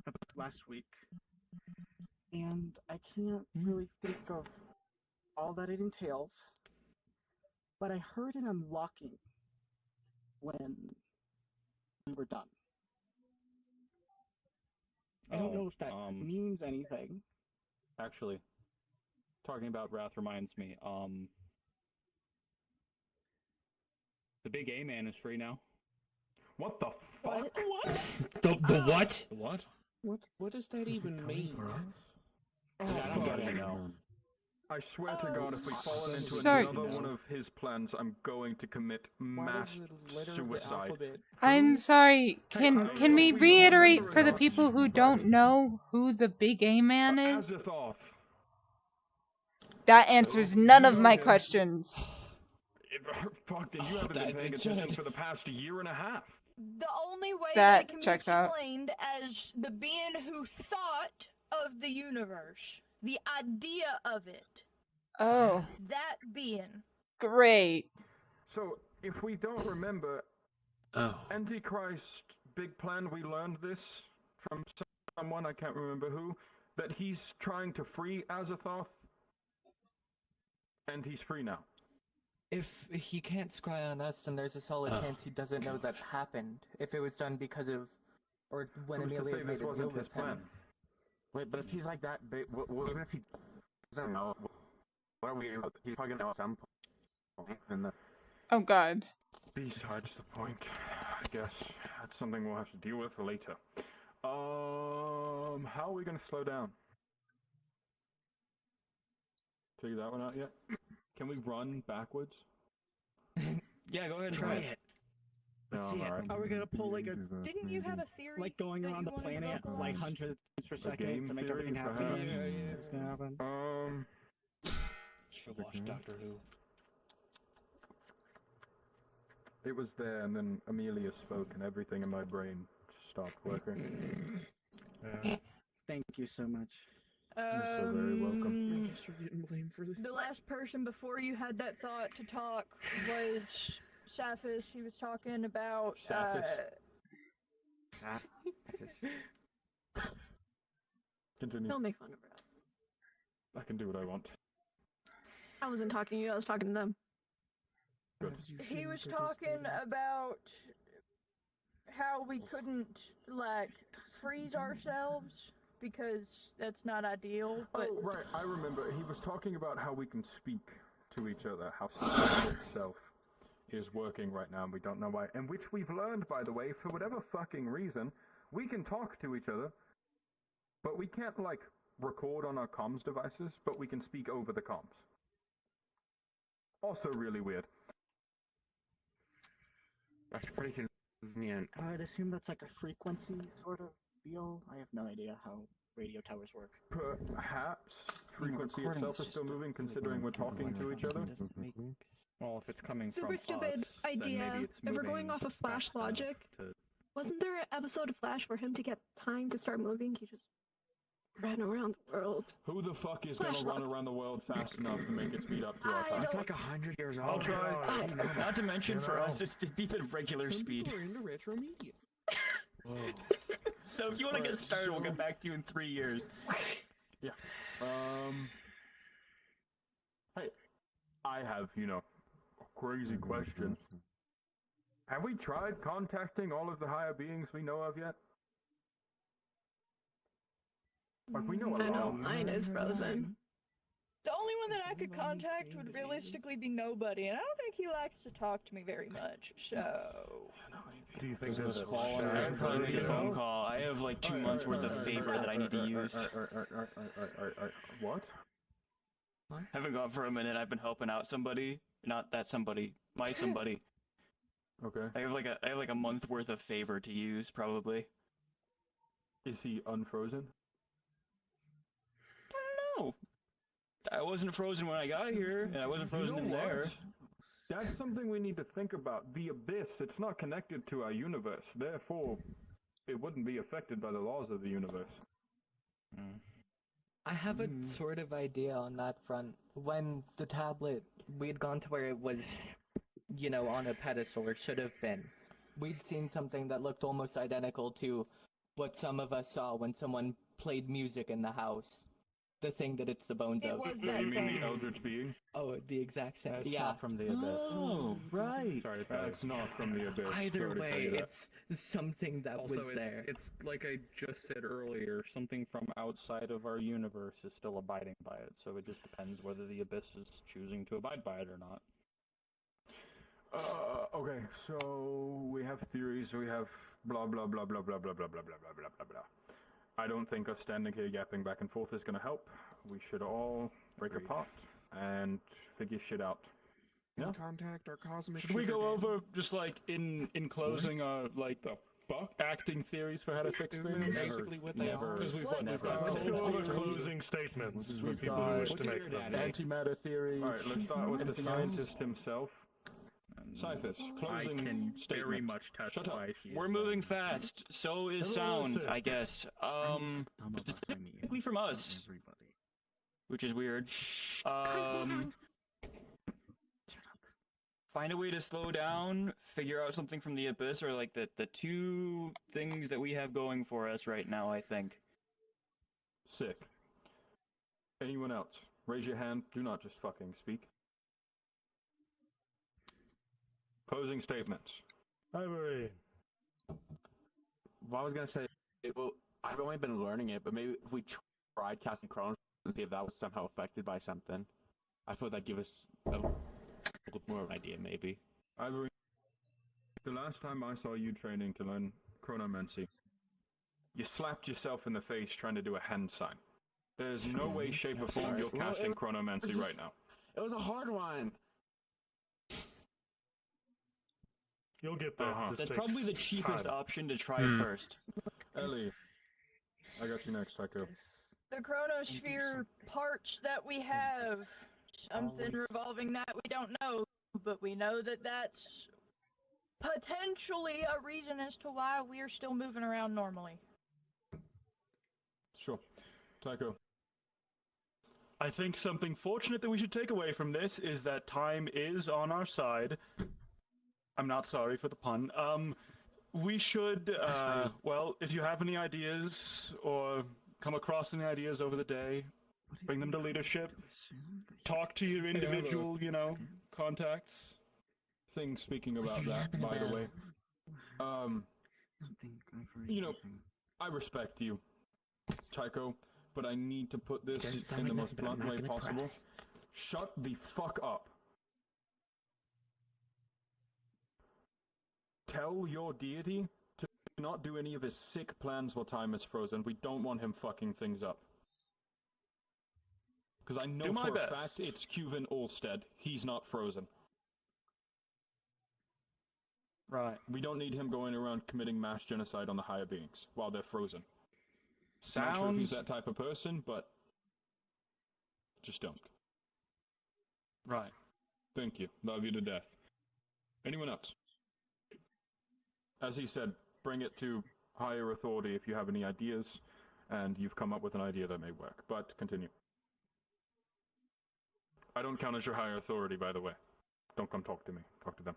about last week, and I can't really think of all that it entails, but I heard an unlocking when we were done. I don't know if that means anything. Actually, talking about Wrath reminds me, the big A man is free now. What the fuck? What? The what? The what? What does that even mean? Oh, Yeah, I don't get it. I swear to God, if we fall into Sorry. another one of his plans, I'm going to commit mass suicide. I'm sorry. Can we reiterate for the people who don't know who the Big A Man is? Azathoth. That answers none of my questions. Fuck, then you haven't been paying attention for the past year and a half. The only way That it can checks be out. explained as the being who thought of the universe, the idea of it. Oh. That being. Great. So, if we don't remember, Antichrist big plan, we learned this from someone, I can't remember who, that he's trying to free Azathoth, and he's free now. If he can't scry on us, then there's a solid chance he doesn't know that happened. If it was done because of, or when Who's to Amelia say made this a deal wasn't with his plan? him. Wait, but if he's like that big, what if he doesn't know? What are we? He's probably gonna know at some point. And Oh God. Besides the point, I guess that's something we'll have to deal with later. How are we gonna slow down? Figure that one out yet? Can we run backwards? Yeah, go ahead and try it. No, I'm alright. Are we gonna pull like a? Didn't you have a theory? Like going around the planet like hundreds per second to make everything happen? Yeah. It's gonna happen. Should watch Doctor Who. It was there, and then Amelia spoke, and everything in my brain stopped working. Thank you so much. You're so very welcome. I guess you're getting blamed for this. The last person before you had that thought to talk was Saphis. He was talking about Continue. Don't make fun of her. I can do what I want. I wasn't talking to you, I was talking to them. Good. he was talking about how we couldn't like freeze ourselves because that's not ideal. But Oh, right, I remember. He was talking about how we can speak to each other, how society itself is working right now, and we don't know why. And which we've learned, by the way, for whatever fucking reason, we can talk to each other, but we can't, like, record on our comms devices, but we can speak over the comms. Also really weird. that's pretty convenient. I would assume that's like a frequency sort of deal. I have no idea how radio towers work. Perhaps frequency recording itself is still moving, considering we're talking to each other. Well, if it's coming Super from stupid us, then idea. maybe it's If we're moving going off of Flash fast enough logic, to- wasn't there an episode of Flash for him to get time to start moving? He just ran around the world. Who the fuck is Flash gonna run around the world fast enough to make it speed up to our I time? That's like 100 years old. I'll try. Not to mention, for us, it's even regular speed. People are into retro media. So if you want to get started, we'll get back to you in 3 years. Yeah. Hey, I have, a crazy question. Have we tried contacting all of the higher beings we know of yet? Like, we know a I know lot. mine is frozen. the only one that I could contact would realistically be nobody, and I don't think he likes to talk to me very much. So. Do you think Doesn't there's this a fall under I his would probably need a phone purview? call. I have like 2 months worth of favor that I need to use. What? Haven't gone for a minute. I've been helping out somebody. Not that somebody. My somebody. Okay. I have like a month worth of favor to use, probably. Is he unfrozen? I don't know. I wasn't frozen when I got here, and I wasn't frozen in there. That's something we need to think about. The abyss, it's not connected to our universe. Therefore, it wouldn't be affected by the laws of the universe. I have a sort of idea on that front. When the tablet, we'd gone to where it was, on a pedestal, or should have been. We'd seen something that looked almost identical to what some of us saw when someone played music in the house. The thing that it's the bones It of. was You that mean thing. the Eldritch being? Oh, the exact same. That's Yeah. not from the abyss. Oh, right. Sorry, That's not from the abyss. Either Sorry to tell way, you that. it's something that Also, was it's, there. it's like I just said earlier, something from outside of our universe is still abiding by it, so it just depends whether the abyss is choosing to abide by it or not. Okay, so we have theories, we have blah blah blah blah blah blah blah blah blah blah blah blah blah. I don't think us standing here yapping back and forth is going to help. We should all break apart and figure shit out. Yeah. Contact our cosmic. Should we sugar go daddy. over just like in closing like the acting theories for how to fix Isn't things? that basically what they are? Because we've got Closing statements for We've people got who wish to make them. antimatter theory. Alright, let's start with the Anything else? scientist himself. Cyphus, closing I can statement. very much testify. We're moving fast. So is sound, I guess. Specifically from us, which is weird. Find a way to slow down, figure out something from the abyss, or like the two things that we have going for us right now, I think. Sick. Anyone else? Raise your hand. Do not just fucking speak. Closing statements. Ivory. Well, I was gonna say, I've only been learning it, but maybe if we tried casting Chronos and see if that was somehow affected by something, I thought that'd give us a little more of an idea, maybe. Ivory, the last time I saw you training to learn chronomancy, you slapped yourself in the face trying to do a hand sign. There's no way, shape, or form you're casting chronomancy right now. It was a hard one. You'll get there. That's probably the cheapest option to try first. Ellie, I got you next, Psycho. The chronosphere parts that we have, something revolving that we don't know, but we know that that's potentially a reason as to why we are still moving around normally. Sure. Psycho. I think something fortunate that we should take away from this is that time is on our side. I'm not sorry for the pun. We should, well, if you have any ideas or come across any ideas over the day, bring them to leadership. Talk to your individual, contacts. Thing speaking about that, by the way. I respect you, Tycho, but I need to put this in the most blunt way possible. Shut the fuck up. Tell your deity to not do any of his sick plans while time is frozen. We don't want him fucking things up. Because I know for a fact it's Cuvan Olstead. He's not frozen. Right. We don't need him going around committing mass genocide on the higher beings while they're frozen. Not sure if he's that type of person, but just don't. Right. Thank you. Love you to death. Anyone else? As he said, bring it to higher authority if you have any ideas, and you've come up with an idea that may work. But continue. I don't count as your higher authority, by the way. Don't come talk to me. Talk to them.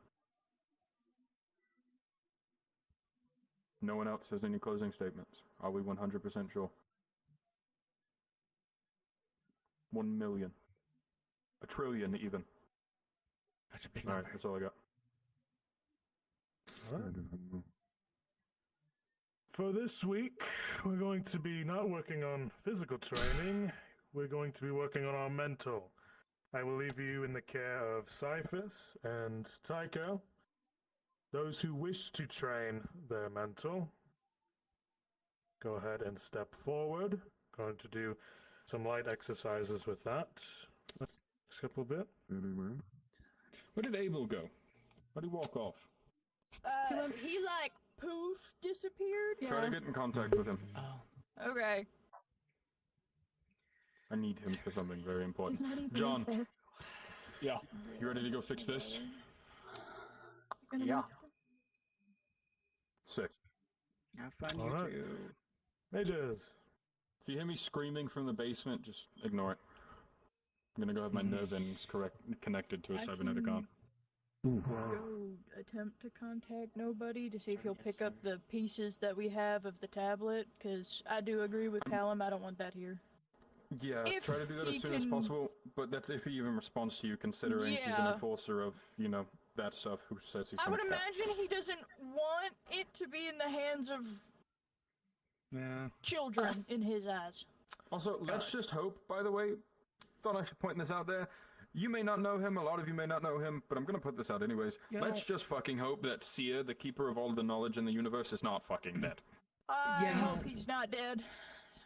No one else has any closing statements. Are we 100% sure? 1 million. 1 trillion, even. That's a big number. Alright, that's all I got. For this week, we're going to be not working on physical training, we're going to be working on our mental. I will leave you in the care of Cyphus and Tycho. Those who wish to train their mental, go ahead and step forward. Going to do some light exercises with that. Next couple bit. Where did Abel go? Why did he walk off? He like poof disappeared. Try to get in contact with him. Okay. I need him for something very important. He's not even John. there. Yeah. You ready to go fix this? Yeah. Sick. Have fun, All you right. two. Mages. If you hear me screaming from the basement, just ignore it. I'm gonna go have my nerve ends connected to a cybernetic arm. Go attempt to contact nobody to see if he'll pick up the pieces that we have of the tablet, because I do agree with Callum, I don't want that here. Yeah, If try to do that he as soon as can- possible, but that's if he even responds to you, considering he's an Yeah. enforcer of, you know, that stuff who says he's I gonna would catch. imagine he doesn't want it to be in the hands of Yeah. children in his eyes. Also, let's just hope, by the way, thought I should point this out there. You may not know him, a lot of you may not know him, but I'm gonna put this out anyways. You Let's know- just fucking hope that Seer, the keeper of all the knowledge in the universe, is not fucking dead. I hope he's not dead.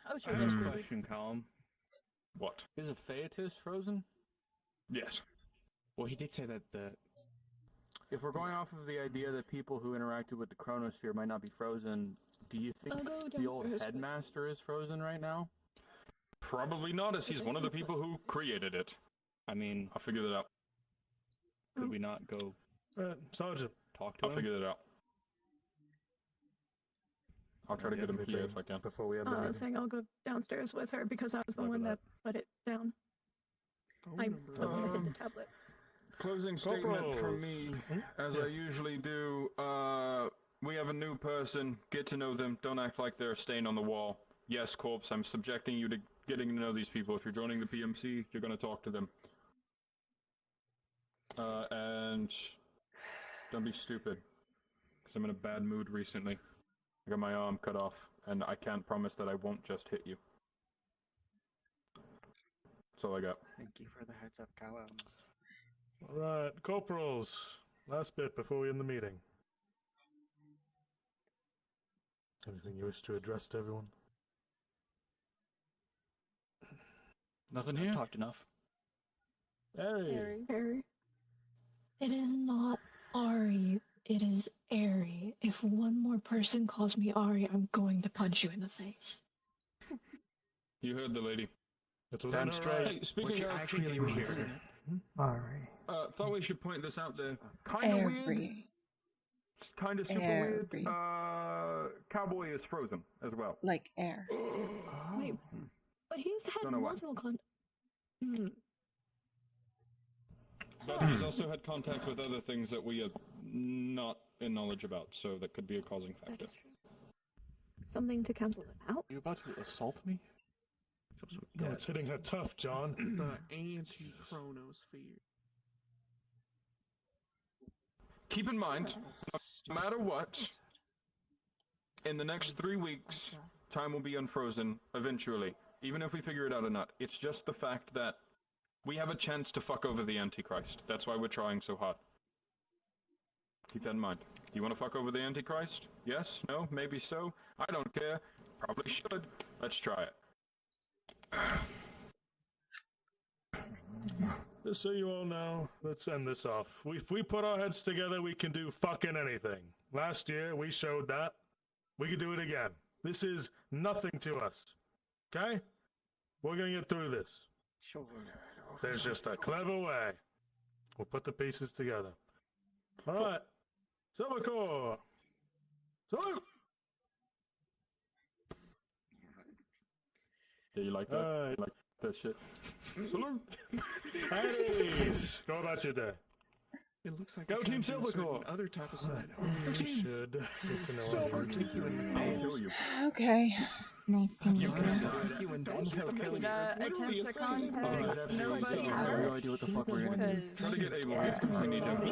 Oh, so that's good. Question, Column. What? Is a Phaetus frozen? Yes. Well, he did say that the... If we're going off of the idea that people who interacted with the chronosphere might not be frozen, do you think I'll go the old downstairs. headmaster is frozen right now? Probably not, as he's one of the people who created it. I mean, I'll figure that out. could we not go Sergeant. talk to I'll him? figure that out. I'll try to get him here if I can. Before we end I was saying I'll go downstairs with her because I was the one that put it down. I hit the tablet. Closing statement from me, as I usually do. We have a new person. Get to know them. Don't act like they're a stain on the wall. Yes, Corpse, I'm subjecting you to getting to know these people. If you're joining the PMC, you're going to talk to them. And don't be stupid, because I'm in a bad mood recently. I got my arm cut off, and I can't promise that I won't just hit you. That's all I got. Thank you for the heads up, Callum. Alright, corporals. Last bit before we end the meeting. Anything you wish to address to everyone? Nothing here? Talked enough. Harry. Harry. It is not Ari. It is Ari. If one more person calls me Ari, I'm going to punch you in the face. You heard the lady. That's what Damn I'm straight. right. Hey, speaking of, actually weird. Alright. thought we should point this out there. Kind of weird. Airy. Kind of super weird. Airy. Cowboy is frozen as well. Like air. Wait, but he's had Don't know why. multiple But he's also had contact with other things that we are not in knowledge about, so that could be a causing factor. something to cancel it out. You about to assault me? No, it's hitting her tough, John. The anti-chronosphere. Keep in mind, no matter what, in the next 3 weeks, time will be unfrozen eventually, even if we figure it out or not. It's just the fact that we have a chance to fuck over the Antichrist. That's why we're trying so hard. Keep that in mind. Do you want to fuck over the Antichrist? Yes? No? Maybe so? I don't care. Probably should. Let's try it. Just so you all know, let's end this off. If we put our heads together, we can do fucking anything. Last year, we showed that. We can do it again. This is nothing to us. Okay? We're gonna get through this. Sure. There's just a clever way. We'll put the pieces together. Alright. Silvercore! Salute! Yeah, you like that? Alright. You like that shit? Salute! Hey! Go about your day. It looks like Go a Team captain of a certain Silvercore! other type of side. We should get to know everyone. I'll kill you. Okay. Nice to meet You you. you and then he'll kill you. Attempt to contact nobody. I have no idea what the fuck we're gonna do. Try to get Abel here. I need him. He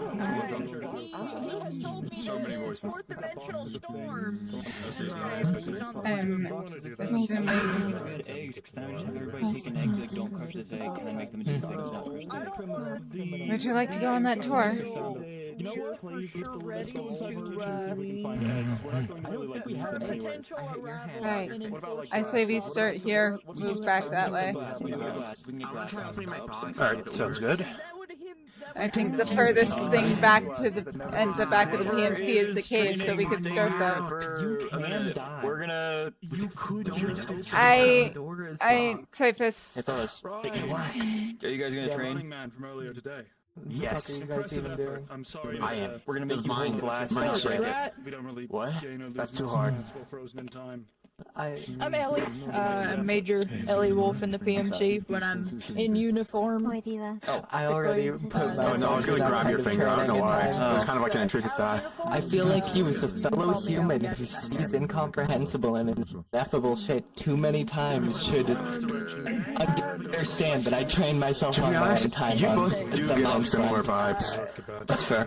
has told me So that many his voices. fourth dimensional storm. This is Let's do Red eggs, because then I just have everybody take an egg, like, don't crush this egg, and then make them into things, not crush the egg. Would you like to go on that tour? You know what? Please, let's go inside the kitchen and see if we can find eggs. We're not going to really like eat them anyway. Right. I say we start here, move back that way. Alright, sounds good. I think the furthest thing back to the back of the PMT is the cave, so we could start that. You can die. We're gonna. You could just. Typhus. Hey fellas, It can work. are you guys gonna train? Running man from earlier today. Yes. Impressive effort. I'm sorry. I am. We're gonna make you hold glass. We don't really What? gain or lose That's too these hard. things while frozen in time. I'm Ellie. I'm Major Ellie Wolf in the PMC when I'm in uniform. Oh, I already put myself. No, I was gonna grab your finger. I don't know why. It was kind of like an intrusive thought. I feel like he was a fellow human who sees incomprehensible and ineffable shit too many times should understand that I trained myself on my own time. You on both do the give off mindset. similar vibes. That's fair.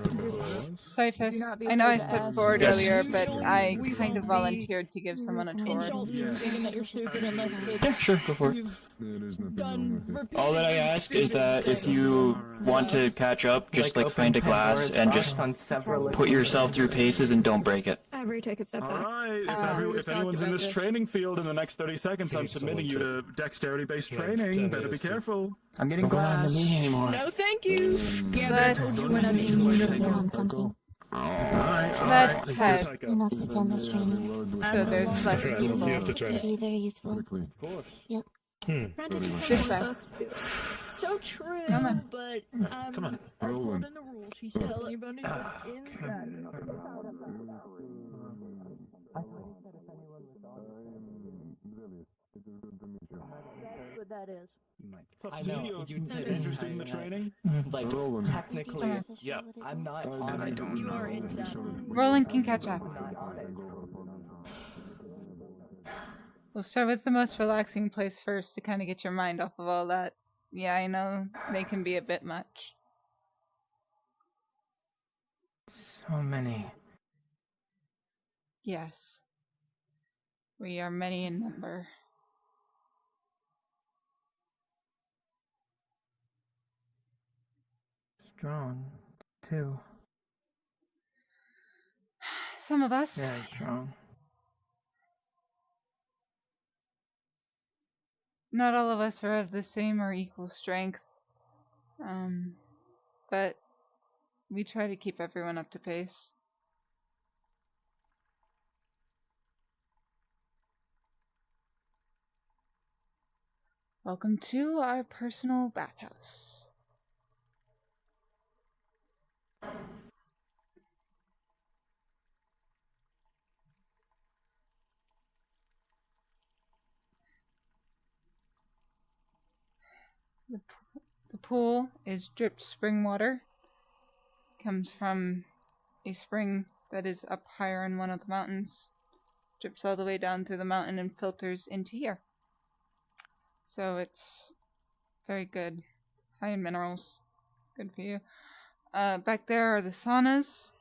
Cyphus, I know I stepped forward earlier, but I kind of volunteered to give someone a tour. Yeah, sure, go for it. All that I ask is that if you want to catch up, just like find a glass and just put yourself through paces and don't break it. Avery, take a step back. Alright, if anyone's in this training field in the next 30 seconds, I'm submitting you to dexterity-based training. Better be careful. I'm getting glass. No, thank you. Yeah, but I told you when I'm in uniform. Let's head. So there's less Let's people. see if the training. Be very useful. Of course. Yep. This way. So true, Come on. but Come on. Roland. In the rules, she said anybody's inside. That's what that is. I know. You said Interested in the training? Like, technically, Yep. I'm not on it. You are inside. Roland can catch up. We'll start with the most relaxing place first to kind of get your mind off of all that. Yeah, I know they can be a bit much. So many. Yes. We are many in number. Strong, too. Some of us. Very strong. Not all of us are of the same or equal strength. But we try to keep everyone up to pace. Welcome to our personal bathhouse. The pool is dripped spring water. Comes from a spring that is up higher in one of the mountains. Drips all the way down through the mountain and filters into here. So it's very good. High in minerals. Good for you. Back there are the saunas.